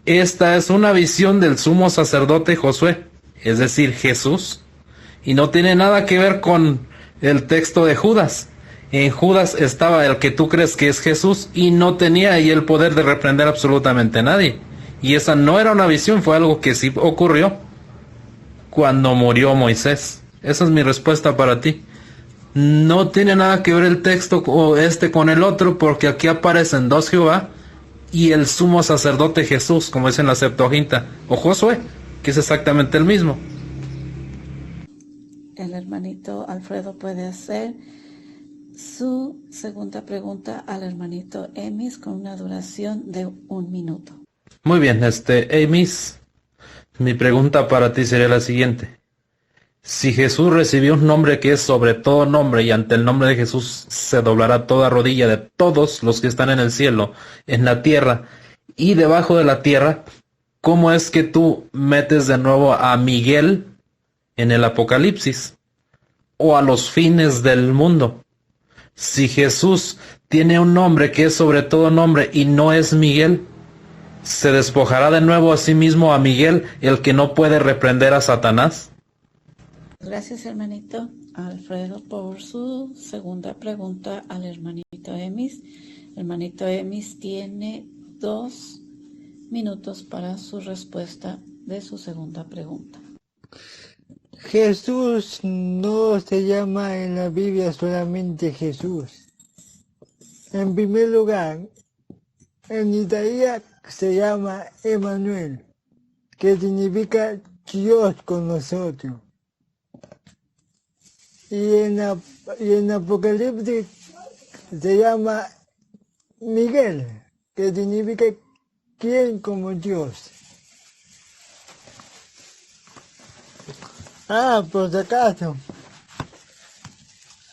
Esta es una visión del sumo sacerdote Josué, es decir, Jesús, y no tiene nada que ver con el texto de Judas. En Judas estaba el que tú crees que es Jesús y no tenía ahí el poder de reprender absolutamente a nadie. Y esa no era una visión, fue algo que sí ocurrió cuando murió Moisés. Esa es mi respuesta para ti. No tiene nada que ver el texto con el otro, porque aquí aparecen 2 Jehová y el sumo sacerdote Jesús, como dice en la Septuaginta, o Josué, que es exactamente el mismo. El hermanito Alfredo puede hacer su segunda pregunta al hermanito Emis con una duración de 1 minuto. Muy bien, Emis, mi pregunta para ti sería la siguiente. Si Jesús recibió un nombre que es sobre todo nombre y ante el nombre de Jesús se doblará toda rodilla de todos los que están en el cielo, en la tierra y debajo de la tierra, ¿cómo es que tú metes de nuevo a Miguel en el Apocalipsis o a los fines del mundo? Si Jesús tiene un nombre que es sobre todo nombre y no es Miguel, ¿Se despojará de nuevo a sí mismo a Miguel, el que no puede reprender a Satanás? Gracias, hermanito Alfredo, por su segunda pregunta al hermanito Emis. Hermanito Emis tiene 2 minutos para su respuesta de su segunda pregunta. Jesús no se llama en la Biblia solamente Jesús. En primer lugar, en Isaías se llama Emmanuel, que significa Dios con nosotros. Y en Apocalipsis se llama Miguel, que significa quien como Dios. Por si acaso,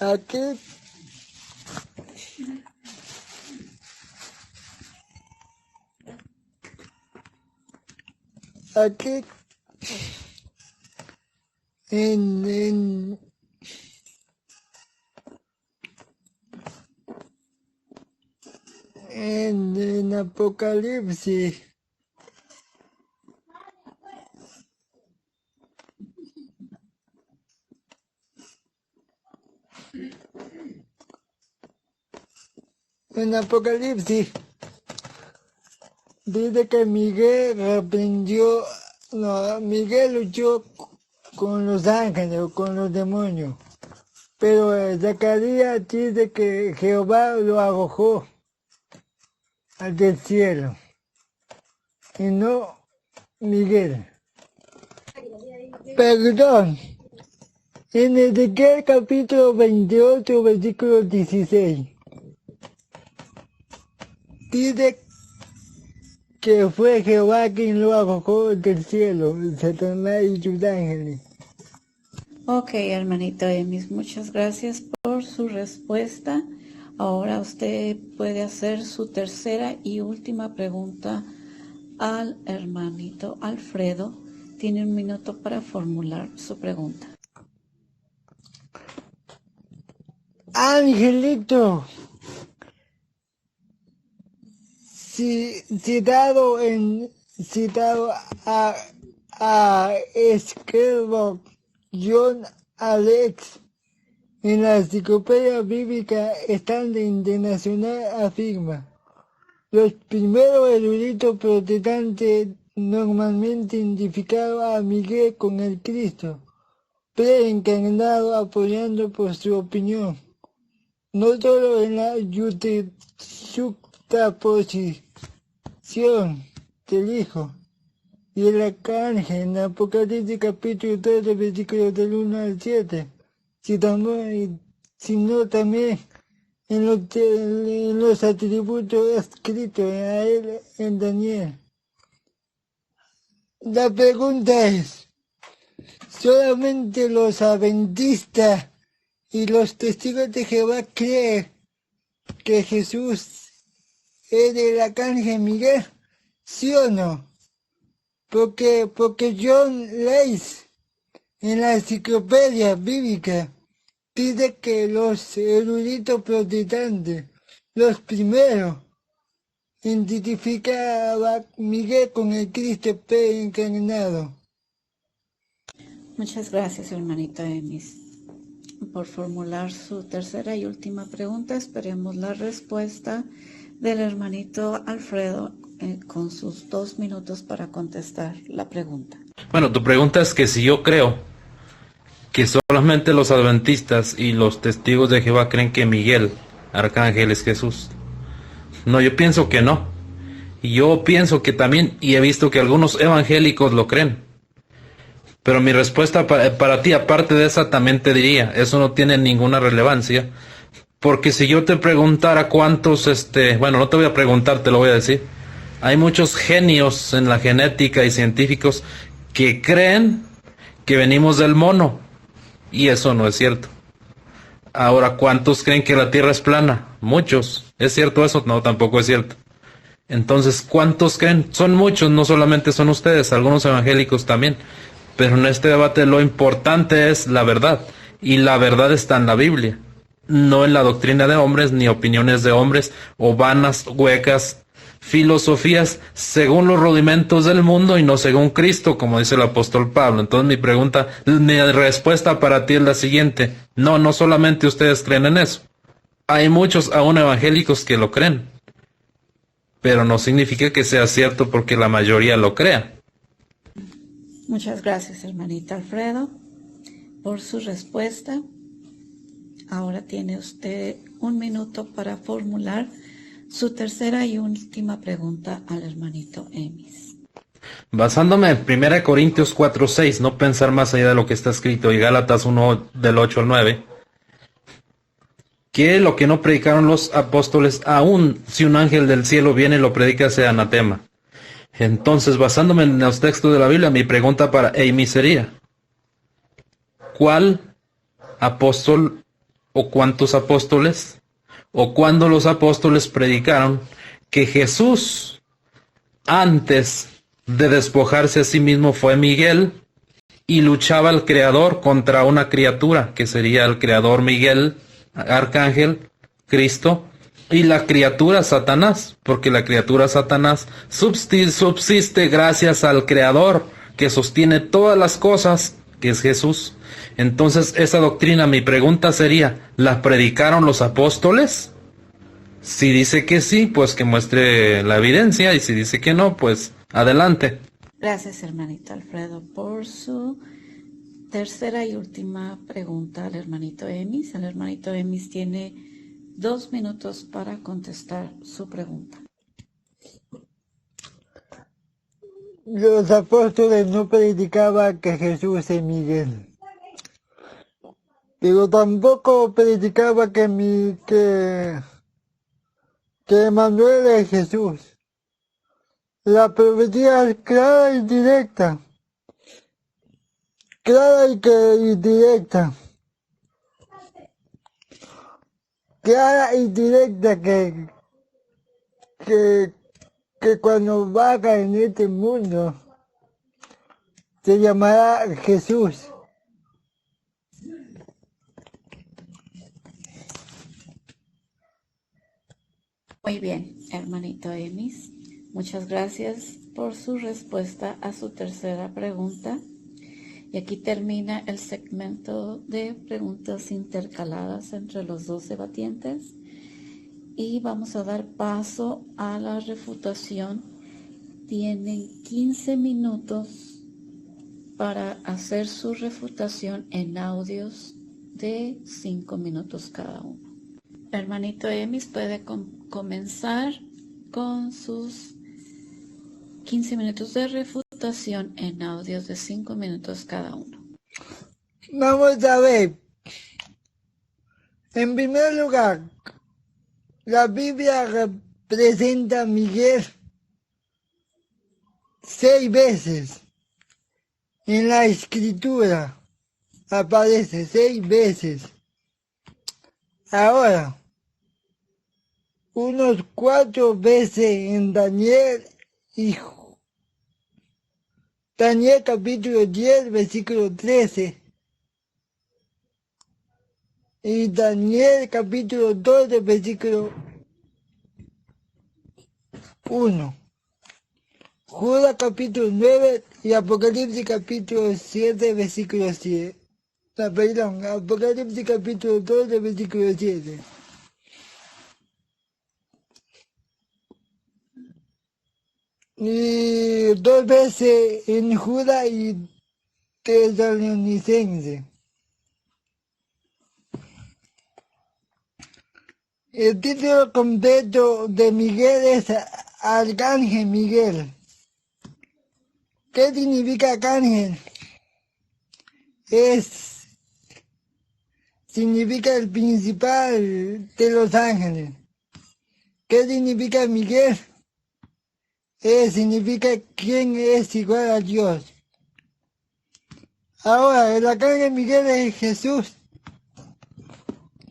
aquí en Apocalipsis dice que Miguel luchó con los ángeles o con los demonios, pero Zacarías dice que Jehová lo arrojó al cielo y no Miguel. Perdón, en Ezequiel capítulo 28, versículo 16, dice que fue Jehová quien lo arrojó del cielo, Satanás y sus ángeles. Ok, hermanito Emis, muchas gracias por su respuesta. Ahora usted puede hacer su tercera y última pregunta al hermanito Alfredo. Tiene 1 minuto para formular su pregunta. Angelito, citado a escribo John Alex en la Enciclopedia Bíblica Estándar Internacional afirma: los primeros eruditos protestantes normalmente identificaron a Miguel con el Cristo preencarnado, apoyando por su opinión, no solo en la juxtaposición del Hijo y el arcángel en Apocalipsis capítulo 13, versículos del 1 al 7, sino también en los atributos escritos a él en Daniel. La pregunta es: ¿solamente los adventistas y los testigos de Jehová creen que Jesús es el arcángel Miguel? ¿Sí o no? Porque John Leys en la Enciclopedia Bíblica dice que los eruditos protestantes, los primeros, identificaban a Miguel con el Cristo preencarnado. Muchas gracias, hermanito Emis, por formular su tercera y última pregunta. Esperemos la respuesta del hermanito Alfredo con sus 2 minutos para contestar la pregunta. Bueno, tu pregunta es que si yo creo que solamente los adventistas y los testigos de Jehová creen que Miguel, arcángel, es Jesús. No, yo pienso que no. Yo pienso que también, y he visto que algunos evangélicos lo creen. Pero mi respuesta para ti, aparte de esa, también te diría, eso no tiene ninguna relevancia. Porque si yo te preguntara cuántos, bueno, no te voy a preguntar, te lo voy a decir. Hay muchos genios en la genética y científicos que creen que venimos del mono. Y eso no es cierto. Ahora, ¿cuántos creen que la Tierra es plana? Muchos. ¿Es cierto eso? No, tampoco es cierto. Entonces, ¿cuántos creen? Son muchos, no solamente son ustedes, algunos evangélicos también. Pero en este debate lo importante es la verdad. Y la verdad está en la Biblia. No en la doctrina de hombres, ni opiniones de hombres, o vanas, huecas filosofías según los rudimentos del mundo y no según Cristo, como dice el apóstol Pablo. Entonces mi respuesta para ti es la siguiente. No, no solamente ustedes creen en eso. Hay muchos aún evangélicos que lo creen. Pero no significa que sea cierto porque la mayoría lo crea. Muchas gracias, hermanito Alfredo, por su respuesta. Ahora tiene usted 1 minuto para formular su tercera y última pregunta al hermanito Emis. Basándome en 1 Corintios 4:6, no pensar más allá de lo que está escrito, y Gálatas 1 del 8 al 9, que lo que no predicaron los apóstoles, aun si un ángel del cielo viene y lo predica, sea anatema. Entonces, basándome en los textos de la Biblia, mi pregunta para Amy sería, ¿cuál apóstol o cuántos apóstoles o cuándo los apóstoles predicaron que Jesús, antes de despojarse a sí mismo, fue Miguel y luchaba al Creador contra una criatura, que sería el Creador Miguel, Arcángel, Cristo, y la criatura Satanás, porque la criatura Satanás subsiste gracias al Creador, que sostiene todas las cosas, que es Jesús? Entonces, esa doctrina, mi pregunta sería, ¿la predicaron los apóstoles? Si dice que sí, pues que muestre la evidencia, y si dice que no, pues adelante. Gracias, hermanito Alfredo, por su tercera y última pregunta al hermanito Emis. El hermanito Emis tiene 2 minutos para contestar su pregunta. Los apóstoles no predicaban que Jesús es Miguel, pero tampoco predicaba que Emmanuel es Jesús. La profecía es clara y directa. Clara y directa. Clara y directa que cuando vaga en este mundo se llamará Jesús. Muy bien, hermanito Emis. Muchas gracias por su respuesta a su tercera pregunta. Y aquí termina el segmento de preguntas intercaladas entre los dos debatientes. Y vamos a dar paso a la refutación. Tienen 15 minutos para hacer su refutación en audios de 5 minutos cada uno. Hermanito Emis puede comenzar con sus 15 minutos de refutación en audios de 5 minutos cada uno. Vamos a ver. En primer lugar, la Biblia representa a Miguel 6 veces. En la escritura aparece 6 veces. Ahora, unos 4 veces en Daniel capítulo 10, versículo 13. Y Daniel capítulo 12, versículo 1. Judas capítulo 9 y Apocalipsis capítulo 7, versículo 7. Apocalipsis capítulo 12, versículo 7. Y 2 veces en Judas y Tesalonicense. El título completo de Miguel es Arcángel Miguel. ¿Qué significa arcángel? Significa el principal de los ángeles. ¿Qué significa Miguel? Significa quien es igual a Dios. Ahora, el arcángel Miguel es Jesús.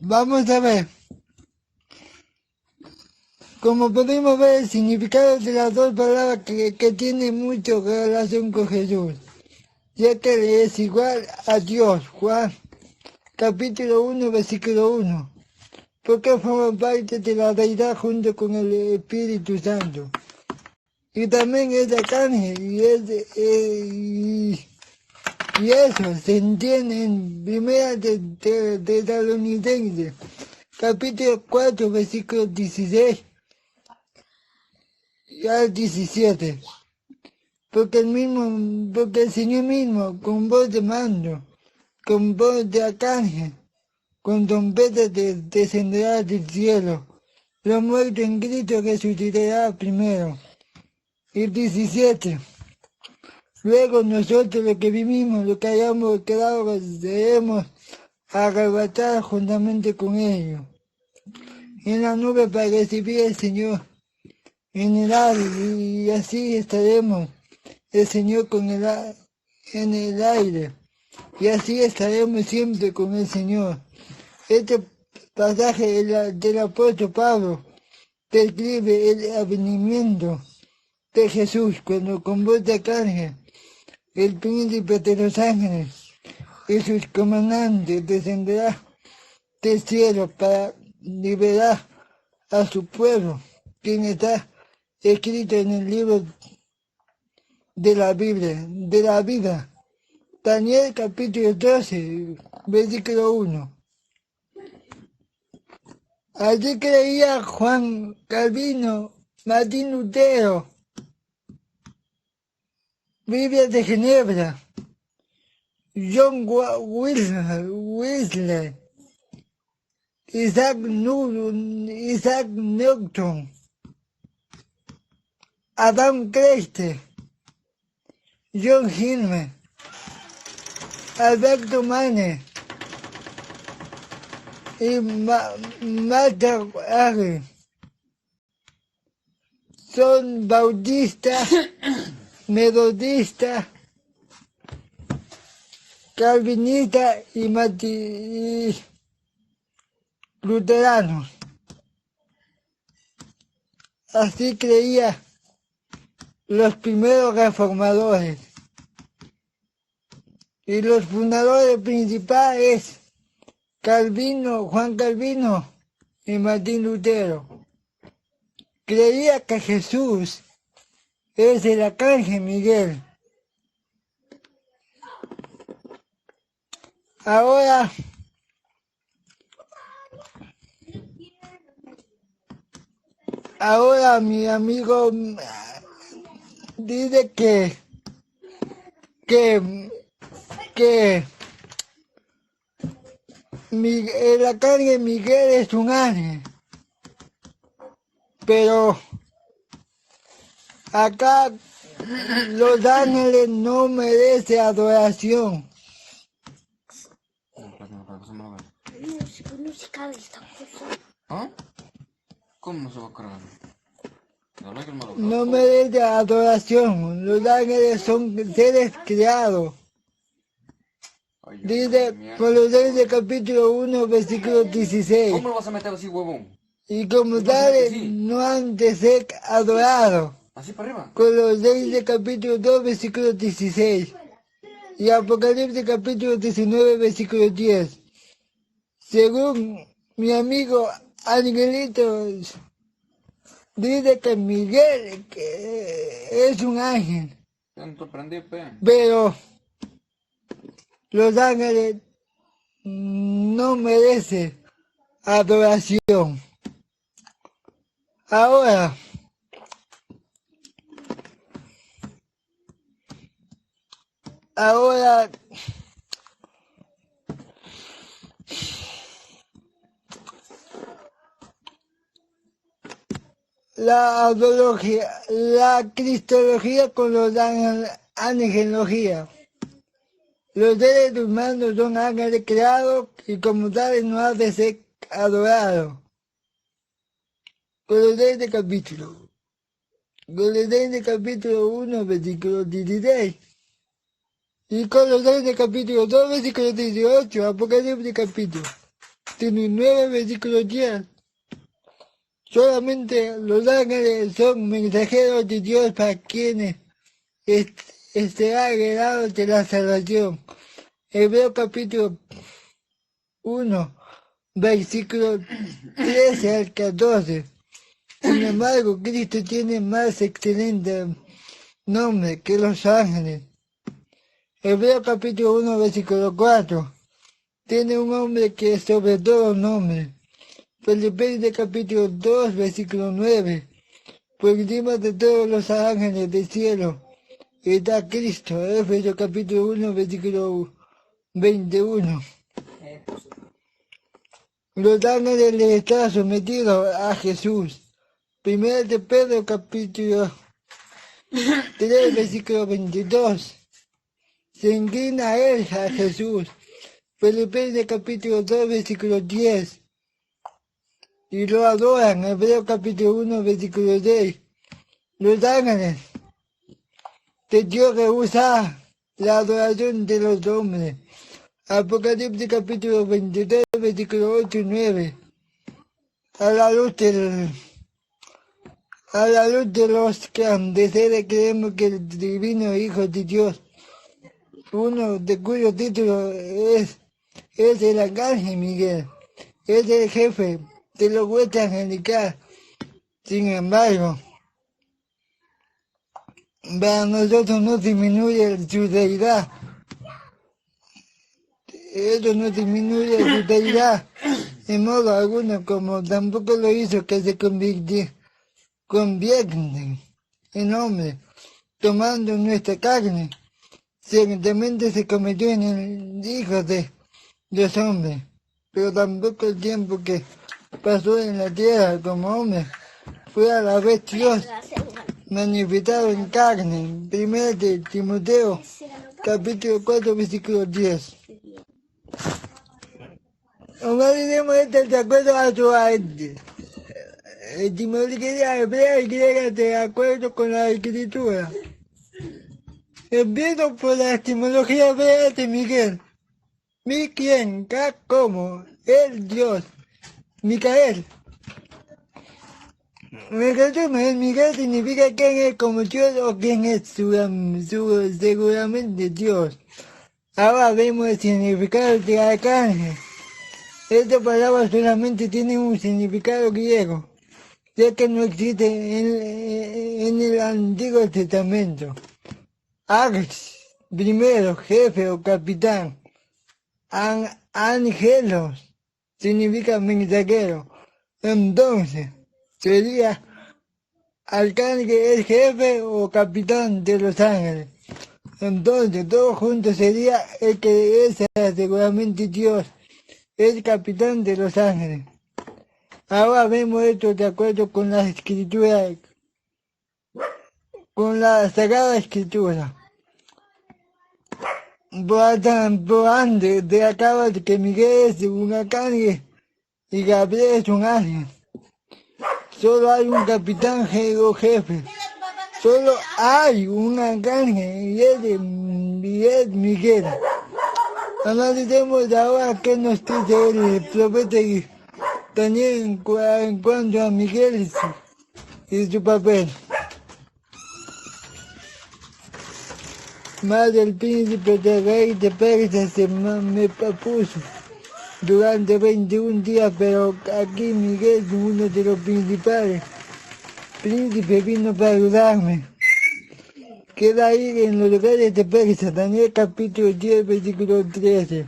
Vamos a ver. Como podemos ver, el significado de las dos palabras que tiene mucha relación con Jesús, ya que es igual a Dios. Juan capítulo 1, versículo 1. porque forma parte de la deidad junto con el Espíritu Santo. Y también es arcángel, y eso se entiende en Primera de Tesalonicenses, capítulo 4, versículos 16 al 17. Porque el Señor mismo, con voz de mando, con voz de arcángel, con trompeta descenderá del cielo. Los muertos en Cristo resucitará primero. Y 17. Luego nosotros los que vivimos, los que hayamos quedado, seremos arrebatados juntamente con ellos en la nube para recibir al Señor en el aire, y así estaremos el Señor en el aire, y así estaremos siempre con el Señor. Este pasaje del apóstol Pablo describe el advenimiento de Jesús cuando con voz de arcángel el príncipe de los ángeles y sus comandantes descenderá del cielo para liberar a su pueblo, quien está escrito en el libro de la Biblia, de la vida. Daniel capítulo 12, versículo 1. Allí creía Juan Calvino, Martín Lutero, Biblia de Ginebra, John Wesley, Isaac Newton, Adam Christie, John Hillman, Alberto Mane y Martha Agri. Son bautistas, metodistas, calvinistas y luteranos. Así creían los primeros reformadores. Y los fundadores principales, Juan Calvino y Martín Lutero. Creía que Jesús es el arcángel Miguel. Ahora mi amigo dice que el arcángel Miguel es un ángel, pero acá los ángeles no merecen adoración. ¿Ah? ¿Cómo no se va a cargar? No merecen adoración. Los ángeles son seres creados. Dice Colosenses capítulo 1, versículo 16. ¿Cómo lo vas a meter así, huevón? Y como tales no han de ser adorados. ¿Así para arriba? Colosenses capítulo 2, versículo 16. Y Apocalipsis capítulo 19, versículo 10. Según mi amigo Angelito, dice que Miguel es un ángel. Pero los ángeles no merecen adoración. Ahora, la cristología con los angelología. Los seres humanos son ángeles creados y como tales no han de ser adorados. Colosenses capítulo 1, versículo 16. Y Colosenses capítulo 2, versículo 18. Apocalipsis capítulo 19, versículo 10. Solamente los ángeles son mensajeros de Dios para quienes estará agregado de la salvación. Hebreos capítulo 1, versículo 13 al 14. Sin embargo, Cristo tiene más excelente nombre que los ángeles. Hebreos capítulo 1, versículo 4. Tiene un nombre que es sobre todo nombre. Filipenses capítulo 2, versículo 9. Por encima de todos los ángeles del cielo está Cristo. Efesios capítulo 1, versículo 21. Los ángeles le están sometidos a Jesús. Primera de Pedro capítulo 3, versículo 22. Se inclina a él, a Jesús. Filipenses capítulo 2, versículo 10. Y lo adoran. Hebreos capítulo 1, versículo 6. Los ángeles de Dios rehusan la adoración de los hombres. Apocalipsis capítulo 23, versículo 8 y 9. A la luz de los que de ser creemos que el divino Hijo de Dios, uno de cuyo título es el arcángel Miguel, es el jefe de los huestes angelicales. Sin embargo, para nosotros no disminuye su deidad. Eso no disminuye su deidad en modo alguno, como tampoco lo hizo que se convierten en hombre, tomando nuestra carne. Ciertamente se convirtió en el Hijo de los hombres, pero tampoco el tiempo que pasó en la tierra como hombre fue a la vez Dios manifestado en carne. Primera de Timoteo, capítulo 4, versículo 10. No diremos esto de acuerdo a su etimología hebrea y griega de acuerdo con la escritura. Empiezo por la etimología hebrea de Miguel. Mi quien, ca como, el Dios, Micael. En resumen, Miguel significa quién es como Dios o quién es seguramente Dios. Ahora vemos el significado de arcángel. Esta palabra solamente tiene un significado griego, ya que no existe en el Antiguo Testamento. Arx, primero, jefe o capitán. Ángelos significa mensajero. Entonces, sería arcángel el jefe o capitán de los ángeles. Entonces, todo junto sería el que es seguramente Dios, el capitán de los ángeles. Ahora vemos esto de acuerdo con la escritura, con la Sagrada Escritura. Por antes de acaba de que Miguel es un arcángel y Gabriel es un ángel. Solo hay un capitán o jefe. Solo hay un arcángel y es Miguel. Analicemos ahora qué nos dice el profeta Daniel en cuanto a Miguel y su papel. Más el príncipe del rey de Persia se me propuso durante 21 días, pero aquí Miguel, uno de los principales príncipes, vino para ayudarme. Queda ahí en los lugares de Persia, Daniel capítulo 10, versículo 13.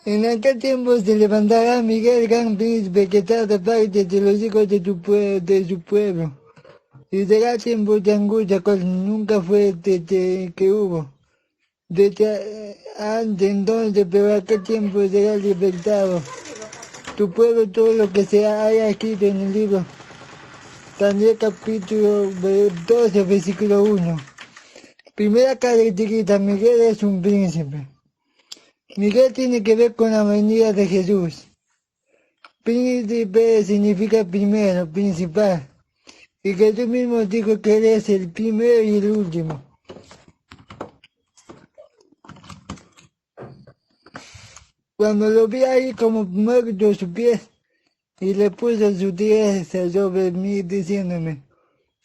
En aquel tiempo se levantará Miguel, gran príncipe, que está de parte de los hijos de su pueblo. Y será tiempo de angustia, cual nunca fue desde que hubo. Desde antes entonces, pero aquel tiempo será libertado. Tu pueblo, todo lo que se haya escrito en el libro. Daniel capítulo 12, versículo 1. Primera característica, Miguel es un príncipe. Miguel tiene que ver con la venida de Jesús. Príncipe significa primero, principal. Y Jesús mismo dijo que Él es el primero y el último. Cuando lo vi ahí como muerto sus pies, y le puso su diestra sobre mí, diciéndome,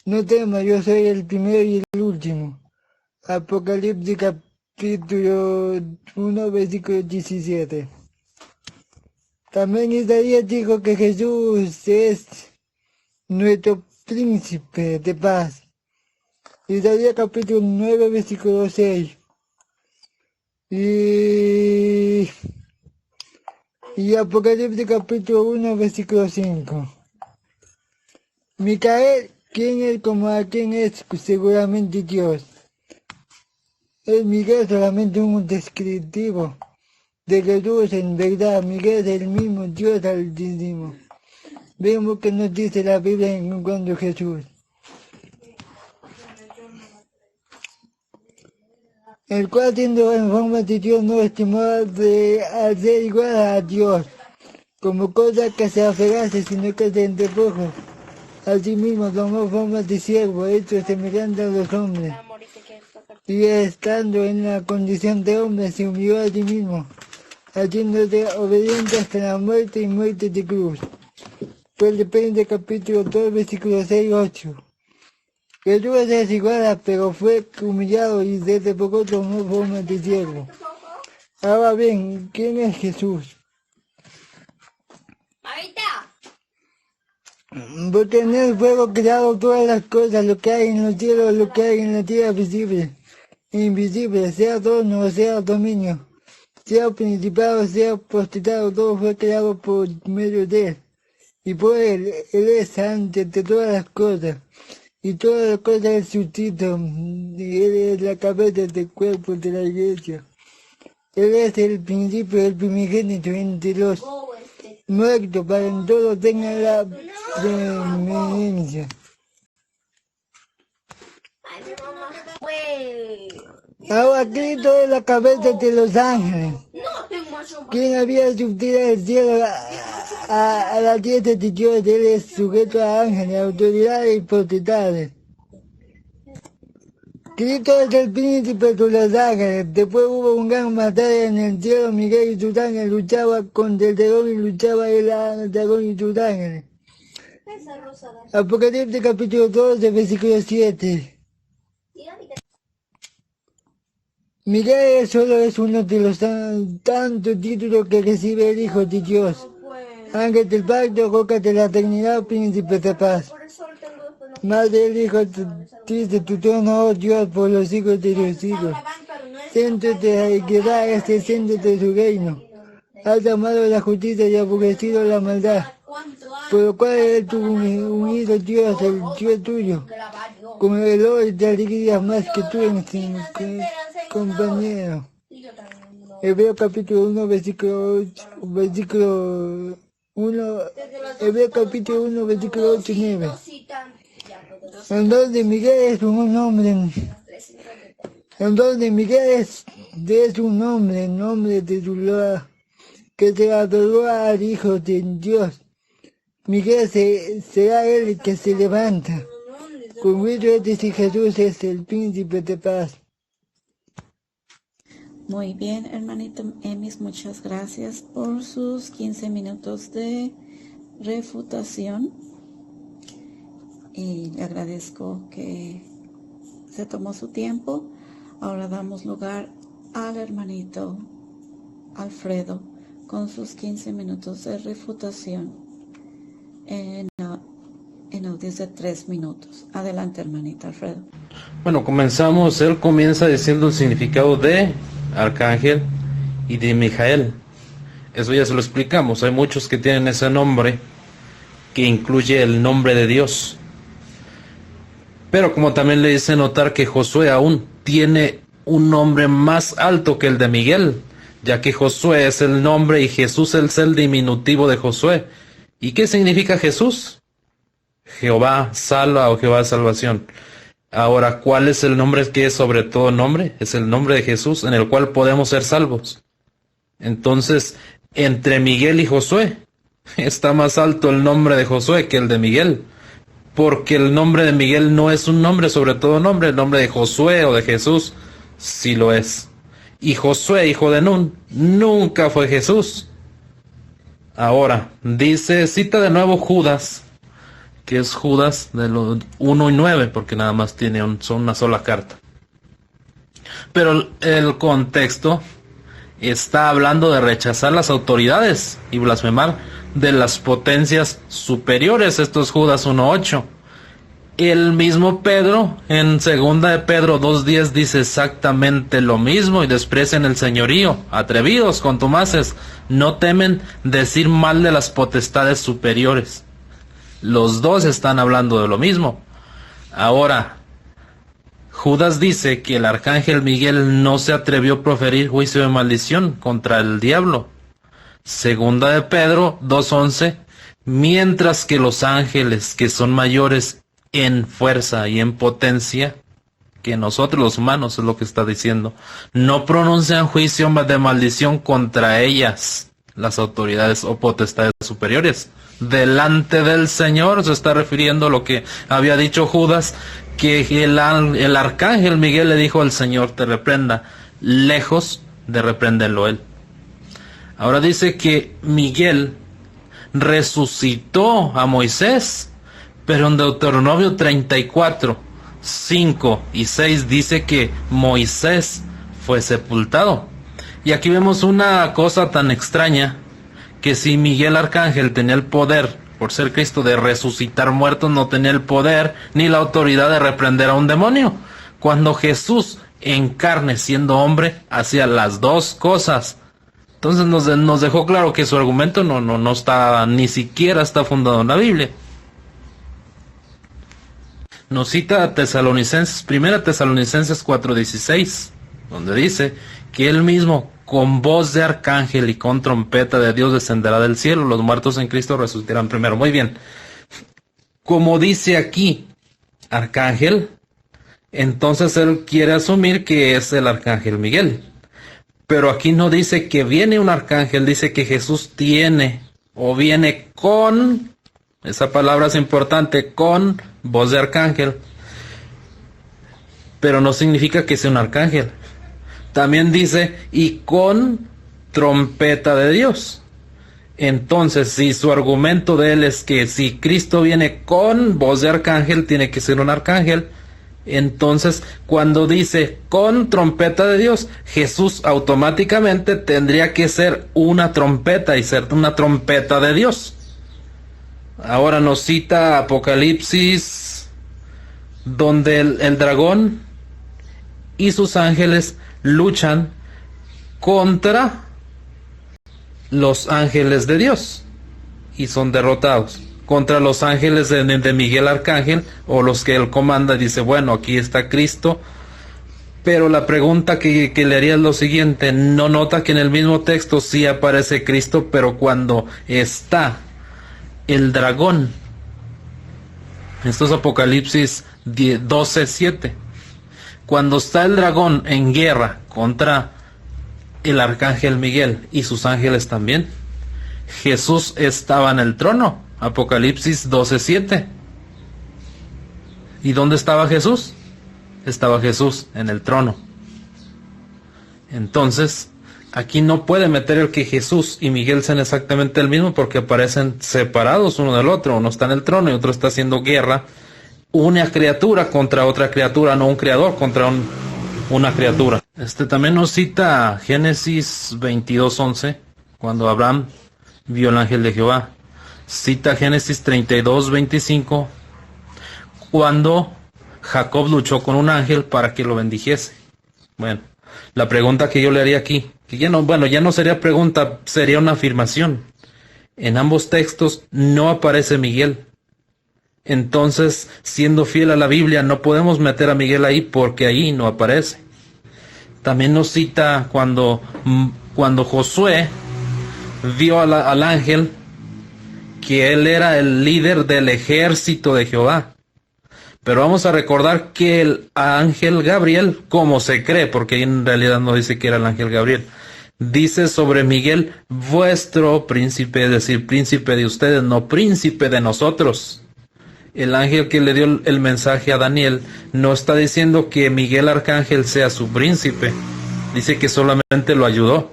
no temas, yo soy el primero y el último. Apocalipsis capítulo 1, versículo 17. También Isaías dijo que Jesús es nuestro príncipe de paz. Isaías capítulo 9, versículo 6. Y Apocalipsis capítulo 1, versículo 5. Micael, ¿quién es como a quién es? Seguramente Dios. Es Miguel solamente un descriptivo de Jesús, en verdad. Miguel es el mismo Dios altísimo. Vemos que nos dice la Biblia en cuanto a Jesús. El cual siendo en forma de Dios no estimó de ser igual a Dios, como cosa que se aferrase, sino que se entregó. Asimismo tomó forma de siervo, hecho semejante a los hombres. Y estando en la condición de hombre, se humilló a sí mismo, haciéndose obediente hasta la muerte y muerte de cruz. Filipenses capítulo 2, versículos 6 y 8. Jesús es igual, pero fue humillado y desde poco tomó forma de siervo. Ahora bien, ¿quién es Jesús? Porque en él fueron creadas todas las cosas, lo que hay en los cielos, lo que hay en la tierra, visible e invisible, sea trono o sea dominio, sea principado, sea potestad, todo fue creado por medio de él. Y por él es antes de todas las cosas, y todas las cosas es sustituto, y él es la cabeza del cuerpo de la iglesia. Él es el principio, el primogénito entre los muertos, para que todos tengan la preeminencia. Ahora Cristo es la cabeza de los ángeles, quien había subido al cielo a la diestra de Dios. Él es sujeto a ángeles, autoridades y potestades. Cristo es el príncipe de los ángeles. Después hubo un gran batalla en el cielo. Miguel y sus ángeles luchaban contra el dragón y luchaba el dragón y sus ángeles. Apocalipsis capítulo 12, versículo 7. Miguel solo es uno de los tantos títulos que recibe el Hijo de Dios. Ángel del pacto, roca de la eternidad, príncipe de paz. Madre del Hijo dice tu trono, oh Dios, por los siglos de los siglos. Centro de la equidad es el centro de su reino. Has amado la justicia y aborrecido la maldad. Por lo cual es tu unido Dios, el Dios tuyo. Con el oro de alegría más que tú en compañero. Hebreo capítulo 1, versículo 1, Hebreo capítulo 1, versículo 8 y 9. El don de Miguel es un nombre. El don de Miguel es un nombre, el nombre de su gloria, que se adoró al Hijo de Dios. Miguel será el que se levanta. Con ello es decir, Jesús es el príncipe de paz. Muy bien, hermanito Emis, muchas gracias por sus 15 minutos de refutación. Y le agradezco que se tomó su tiempo. Ahora damos lugar al hermanito Alfredo con sus 15 minutos de refutación en audios de 3 minutos. Adelante, hermanito Alfredo. Bueno, comenzamos. Él comienza diciendo el significado de arcángel y de Mijael. Eso ya se lo explicamos. Hay muchos que tienen ese nombre que incluye el nombre de Dios. Pero como también le hice notar que Josué aún tiene un nombre más alto que el de Miguel, ya que Josué es el nombre y Jesús es el diminutivo de Josué. ¿Y qué significa Jesús? Jehová salva o Jehová salvación. Ahora, ¿cuál es el nombre que es sobre todo nombre? Es el nombre de Jesús, en el cual podemos ser salvos. Entonces, entre Miguel y Josué, está más alto el nombre de Josué que el de Miguel. Porque el nombre de Miguel no es un nombre sobre todo nombre. El nombre de Josué o de Jesús sí lo es. Y Josué, hijo de Nun, nunca fue Jesús. Ahora, cita de nuevo Judas, que es Judas de los 1 y 9, porque nada más tiene son una sola carta. Pero el contexto está hablando de rechazar las autoridades y blasfemar de las potencias superiores. Esto es Judas 1:8. El mismo Pedro, en 2 de Pedro 2:10, dice exactamente lo mismo: y desprecian el señorío. Atrevidos, contumaces, no temen decir mal de las potestades superiores. Los dos están hablando de lo mismo. Ahora, Judas dice que el arcángel Miguel no se atrevió a proferir juicio de maldición contra el diablo. 2 de Pedro 2:11, mientras que los ángeles, que son mayores en fuerza y en potencia que nosotros los humanos, es lo que está diciendo, no pronuncian juicio de maldición contra ellas, las autoridades o potestades superiores. Delante del Señor se está refiriendo a lo que había dicho Judas, que el arcángel Miguel le dijo al Señor: te reprenda, lejos de reprenderlo él. Ahora dice que Miguel resucitó a Moisés, pero en Deuteronomio 34, 5 y 6 dice que Moisés fue sepultado. Y aquí vemos una cosa tan extraña, que si Miguel Arcángel tenía el poder, por ser Cristo, de resucitar muertos, no tenía el poder ni la autoridad de reprender a un demonio. Cuando Jesús en carne, siendo hombre, hacía las dos cosas. Entonces nos dejó claro que su argumento no está, ni siquiera está fundado en la Biblia. Nos cita a Tesalonicenses, 1 Tesalonicenses 4:16, donde dice que él mismo, con voz de arcángel y con trompeta de Dios, descenderá del cielo. Los muertos en Cristo resucitarán primero. Muy bien. Como dice aquí arcángel, entonces él quiere asumir que es el arcángel Miguel. Pero aquí no dice que viene un arcángel, dice que Jesús tiene o viene con, esa palabra es importante, con voz de arcángel. Pero no significa que sea un arcángel. También dice, y con trompeta de Dios. Entonces, si su argumento de él es que si Cristo viene con voz de arcángel, tiene que ser un arcángel. Entonces, cuando dice con trompeta de Dios, Jesús automáticamente tendría que ser una trompeta y ser una trompeta de Dios. Ahora nos cita Apocalipsis, donde el dragón y sus ángeles luchan contra los ángeles de Dios y son derrotados. Contra los ángeles de Miguel Arcángel, o los que él comanda. Dice, bueno, aquí está Cristo. Pero la pregunta que le haría es lo siguiente: no nota que en el mismo texto sí aparece Cristo, pero cuando está el dragón, esto es Apocalipsis 12:7, cuando está el dragón en guerra contra el arcángel Miguel y sus ángeles también, Jesús estaba en el trono. Apocalipsis 12:7. ¿Y dónde estaba Jesús? Estaba Jesús en el trono. Entonces, aquí no puede meter el que Jesús y Miguel sean exactamente el mismo, porque aparecen separados uno del otro. Uno está en el trono y otro está haciendo guerra. Una criatura contra otra criatura, no un creador contra una criatura. También nos cita Génesis 22:11, cuando Abraham vio al ángel de Jehová. Cita Génesis 32:25, cuando Jacob luchó con un ángel para que lo bendijese. Bueno, la pregunta que yo le haría aquí, que ya no sería pregunta, sería una afirmación. En ambos textos no aparece Miguel. Entonces, siendo fiel a la Biblia, no podemos meter a Miguel ahí porque ahí no aparece. También nos cita cuando Josué vio al ángel, que él era el líder del ejército de Jehová. Pero vamos a recordar que el ángel Gabriel, como se cree, porque ahí en realidad no dice que era el ángel Gabriel, dice sobre Miguel, vuestro príncipe, es decir, príncipe de ustedes, no príncipe de nosotros. El ángel que le dio el mensaje a Daniel no está diciendo que Miguel Arcángel sea su príncipe, dice que solamente lo ayudó.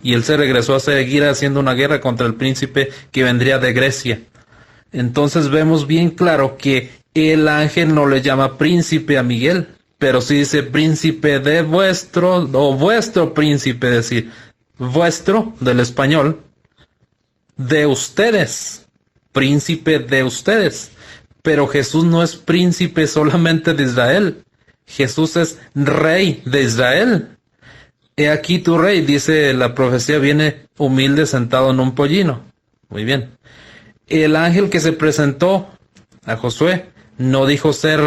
Y él se regresó a seguir haciendo una guerra contra el príncipe que vendría de Grecia. Entonces vemos bien claro que el ángel no le llama príncipe a Miguel, pero si dice príncipe de vuestro, o vuestro príncipe, es decir, vuestro del español, de ustedes, príncipe de ustedes. Pero Jesús no es príncipe solamente de Israel. Jesús es rey de Israel. He aquí tu rey, dice la profecía, viene humilde sentado en un pollino. Muy bien. El ángel que se presentó a Josué no dijo ser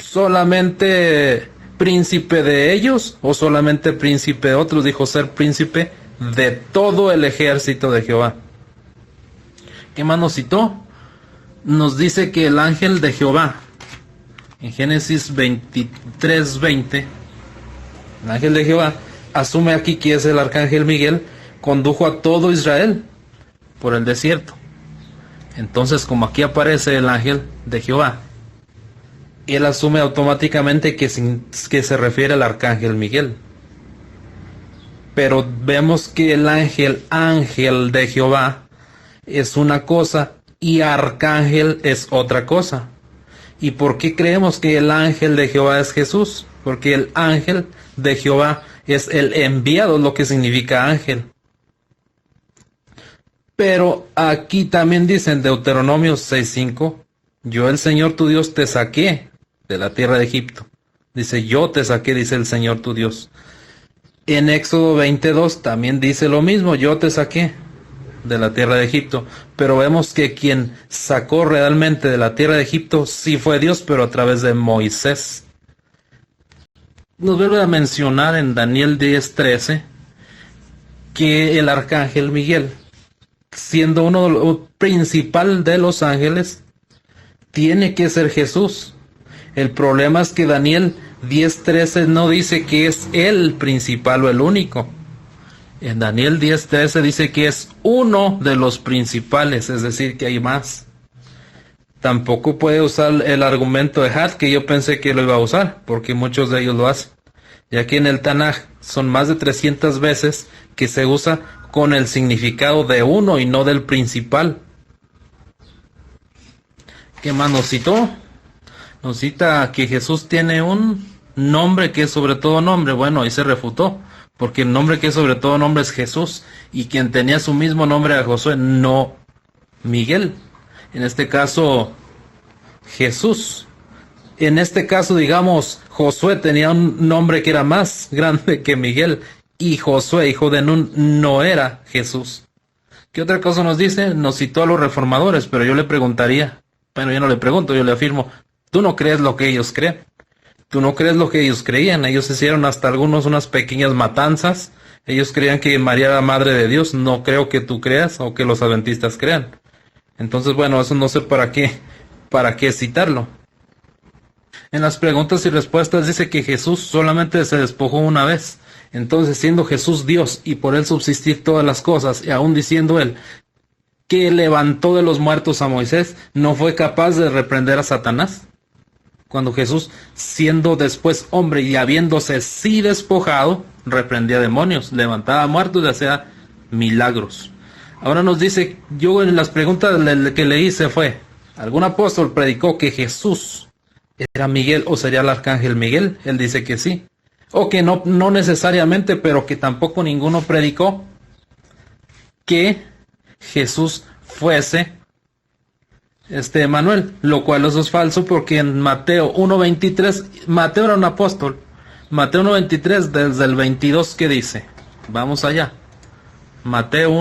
solamente príncipe de ellos o solamente príncipe de otros, dijo ser príncipe de todo el ejército de Jehová. ¿Qué más nos citó? Nos dice que el ángel de Jehová, en Génesis 23:20, el ángel de Jehová asume aquí que es el arcángel Miguel, condujo a todo Israel por el desierto. Entonces, como aquí aparece el ángel de Jehová, él asume automáticamente que se refiere al arcángel Miguel. Pero vemos que el ángel de Jehová es una cosa y arcángel es otra cosa. ¿Y por qué creemos que el ángel de Jehová es Jesús? Porque el ángel de Jehová es el enviado, lo que significa ángel. Pero aquí también dice en Deuteronomio 6:5, yo el Señor tu Dios te saqué de la tierra de Egipto. Dice, yo te saqué, dice el Señor tu Dios. En Éxodo 22 también dice lo mismo, yo te saqué de la tierra de Egipto. Pero vemos que quien sacó realmente de la tierra de Egipto sí fue Dios, pero a través de Moisés. Nos vuelve a mencionar en Daniel 10:13 que el arcángel Miguel, siendo uno de los principal de los ángeles, tiene que ser Jesús. El problema es que Daniel 10:13 no dice que es el principal o el único. En Daniel 10:13 dice que es uno de los principales, es decir, que hay más. Tampoco puede usar el argumento de Had, que yo pensé que lo iba a usar, porque muchos de ellos lo hacen. Ya que en el Tanaj son más de 300 veces que se usa con el significado de uno y no del principal. ¿Qué más nos citó? Nos cita que Jesús tiene un nombre que es sobre todo nombre. Bueno, ahí se refutó, porque el nombre que es sobre todo nombre es Jesús, y quien tenía su mismo nombre era Josué, no Miguel. En este caso, Jesús. En este caso, digamos, Josué tenía un nombre que era más grande que Miguel, y Josué, hijo de Nun, no era Jesús. ¿Qué otra cosa nos dice? Nos citó a los reformadores, pero yo le preguntaría, bueno, yo no le pregunto, yo le afirmo, tú no crees lo que ellos creen. Tú no crees lo que ellos creían. Ellos hicieron hasta algunos unas pequeñas matanzas. Ellos creían que María era madre de Dios. No creo que tú creas o que los adventistas crean. Entonces, bueno, eso no sé para qué citarlo. En las preguntas y respuestas dice que Jesús solamente se despojó una vez. Entonces, siendo Jesús Dios y por él subsistir todas las cosas, y aún diciendo él que levantó de los muertos a Moisés, ¿no fue capaz de reprender a Satanás? Cuando Jesús, siendo después hombre y habiéndose sí despojado, reprendía demonios, levantaba muertos y hacía milagros. Ahora nos dice, yo en las preguntas que le hice fue, ¿algún apóstol predicó que Jesús era Miguel o sería el arcángel Miguel? Él dice que sí. O que no necesariamente, pero que tampoco ninguno predicó que Jesús fuese Manuel, lo cual eso es falso, porque en Mateo 1:23, Mateo era un apóstol. Mateo 1:23, desde el 22, ¿qué dice? Vamos allá. Mateo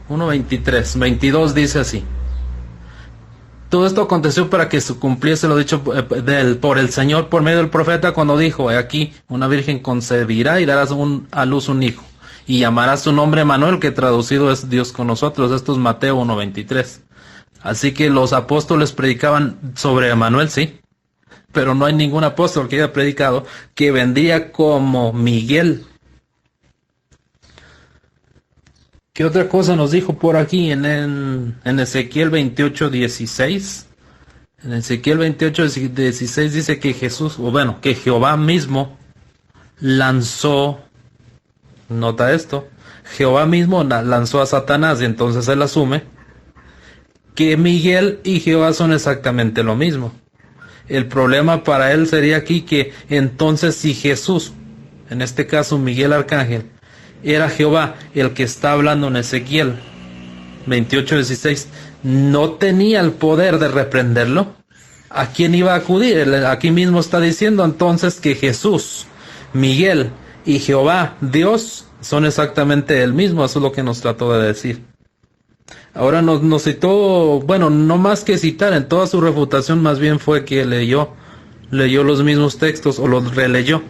1:23, 22 dice así. Todo esto aconteció para que se cumpliese lo dicho por el Señor por medio del profeta, cuando dijo, he aquí, una virgen concebirá y dará a luz un hijo, y llamará su nombre Manuel, que traducido es Dios con nosotros. Esto es Mateo 1:23. Así que los apóstoles predicaban sobre Manuel, sí, pero no hay ningún apóstol que haya predicado que vendría como Miguel. ¿Qué otra cosa nos dijo por aquí en Ezequiel 28:16? En Ezequiel 28:16 dice que que Jehová mismo lanzó, nota esto, Jehová mismo lanzó a Satanás, y entonces él asume que Miguel y Jehová son exactamente lo mismo. El problema para él sería aquí que entonces si Jesús, en este caso Miguel Arcángel, era Jehová el que está hablando en Ezequiel 28:16, no tenía el poder de reprenderlo, ¿a quién iba a acudir? Aquí mismo está diciendo entonces que Jesús, Miguel y Jehová, Dios, son exactamente el mismo. Eso es lo que nos trató de decir. Ahora nos citó, bueno, no más que citar, en toda su refutación más bien fue que leyó los mismos textos o los releyó.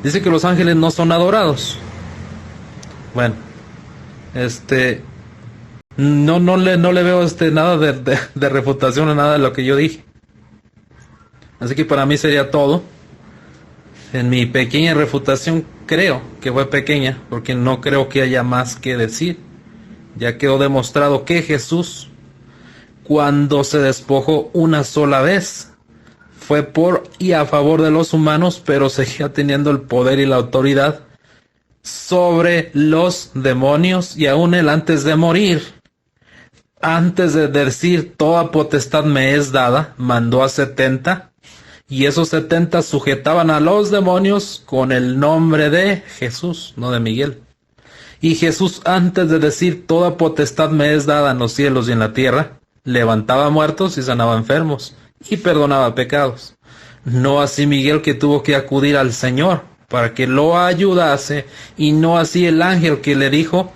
Dice que los ángeles no son adorados. Bueno, no le veo nada de refutación a nada de lo que yo dije. Así que para mí sería todo. En mi pequeña refutación, creo que fue pequeña, porque no creo que haya más que decir. Ya quedó demostrado que Jesús, cuando se despojó una sola vez, fue por y a favor de los humanos, pero seguía teniendo el poder y la autoridad sobre los demonios, y aún él antes de morir, antes de decir toda potestad me es dada, mandó a 70, y esos 70 sujetaban a los demonios con el nombre de Jesús, no de Miguel. Y Jesús, antes de decir toda potestad me es dada en los cielos y en la tierra, levantaba muertos y sanaba enfermos y perdonaba pecados. No así Miguel, que tuvo que acudir al Señor para que lo ayudase, y no así el ángel que le dijo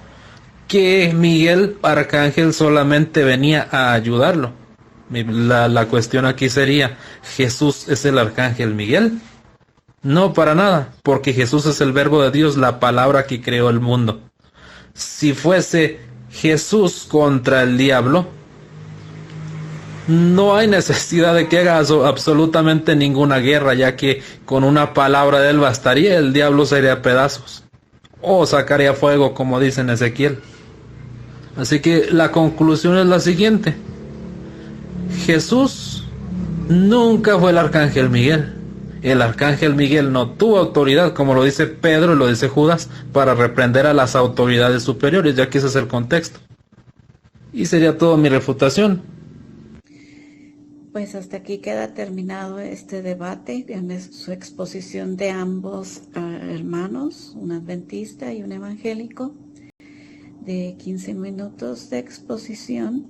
que Miguel Arcángel solamente venía a ayudarlo. La cuestión aquí sería, ¿Jesús es el Arcángel Miguel? No, para nada, porque Jesús es el verbo de Dios, la palabra que creó el mundo. Si fuese Jesús contra el diablo, no hay necesidad de que haga absolutamente ninguna guerra, ya que con una palabra de él bastaría, el diablo sería a pedazos, o sacaría fuego, como dice en Ezequiel. Así que la conclusión es la siguiente: Jesús nunca fue el Arcángel Miguel. El Arcángel Miguel no tuvo autoridad, como lo dice Pedro y lo dice Judas, para reprender a las autoridades superiores, ya que ese es el contexto. Y sería toda mi refutación. Pues hasta aquí queda terminado este debate, en su exposición de ambos hermanos, un adventista y un evangélico, de 15 minutos de exposición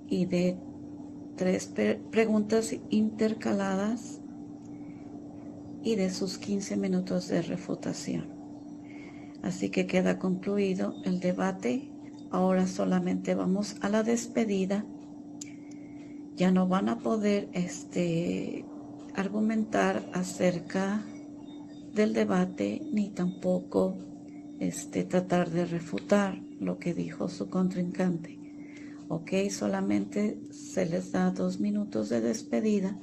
y de 3 preguntas intercaladas y de sus 15 minutos de refutación. Así que queda concluido el debate. Ahora solamente vamos a la despedida. Ya no van a poder argumentar acerca del debate, ni tampoco tratar de refutar lo que dijo su contrincante. Ok, solamente se les da 2 minutos de despedida,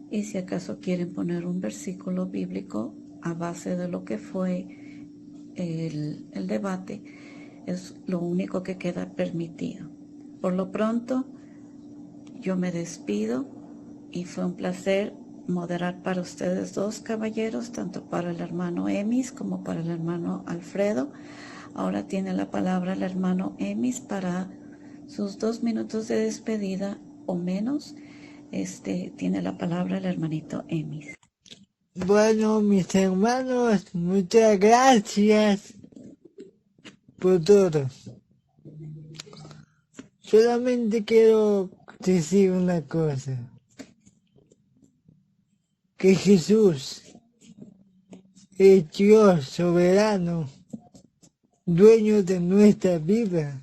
y si acaso quieren poner un versículo bíblico a base de lo que fue el debate, es lo único que queda permitido. Por lo pronto, yo me despido, y fue un placer moderar para ustedes dos, caballeros, tanto para el hermano Emis como para el hermano Alfredo. Ahora tiene la palabra el hermano Emis para sus 2 minutos de despedida o menos. Tiene la palabra el hermanito Emis. Bueno, mis hermanos, muchas gracias por todo. Solamente quiero decir una cosa: que Jesús es Dios soberano, dueño de nuestra vida,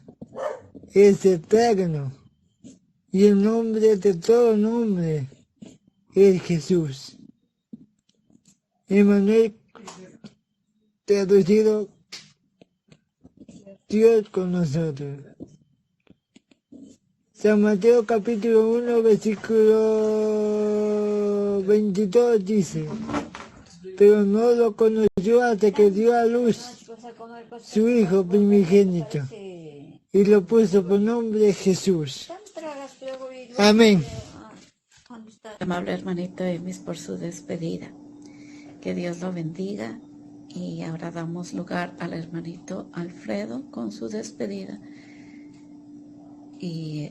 es eterno, y el nombre de todo nombre es Jesús. Emmanuel, traducido, Dios con nosotros. San Mateo capítulo 1, versículo 22 dice: pero no lo conoció hasta que dio a luz su hijo primogénito, y lo puso por nombre Jesús. Amén. Amable hermanito Emis, por su despedida. Que Dios lo bendiga. Y ahora damos lugar al hermanito Alfredo con su despedida. y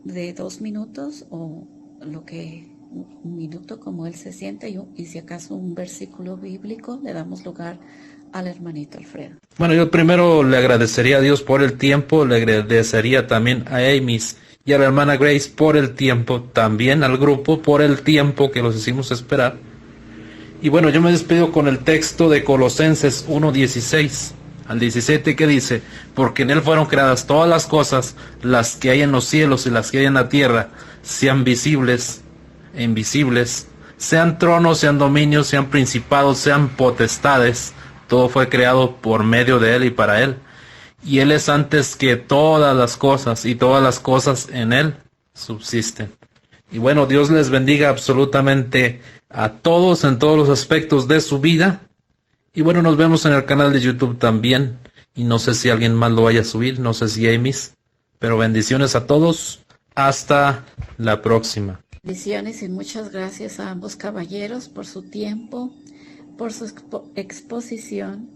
de 2 minutos o un minuto como él se siente y si acaso un versículo bíblico, le damos lugar al hermanito Alfredo. Bueno, yo primero le agradecería a Dios por el tiempo, le agradecería también a Amy's y a la hermana Grace por el tiempo, también al grupo por el tiempo que los hicimos esperar. Y bueno, yo me despido con el texto de Colosenses 1:16 al 17 que dice: porque en él fueron creadas todas las cosas, las que hay en los cielos y las que hay en la tierra, sean visibles e invisibles, sean tronos, sean dominios, sean principados, sean potestades. Todo fue creado por medio de él y para él. Y él es antes que todas las cosas, y todas las cosas en él subsisten. Y bueno, Dios les bendiga absolutamente a todos en todos los aspectos de su vida. Y bueno, nos vemos en el canal de YouTube también. Y no sé si alguien más lo vaya a subir, no sé si Amy's. Pero bendiciones a todos. Hasta la próxima. Bendiciones y muchas gracias a ambos caballeros por su tiempo, por su exposición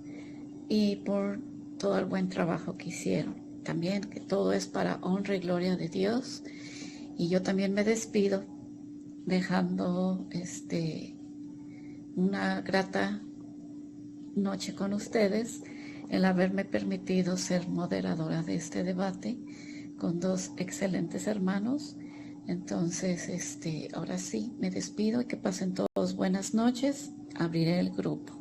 y por todo el buen trabajo que hicieron. También que todo es para honra y gloria de Dios. Y yo también me despido dejando una grata noche con ustedes, el haberme permitido ser moderadora de este debate con dos excelentes hermanos. Entonces, ahora sí, me despido y que pasen todos buenas noches. Abriré el grupo.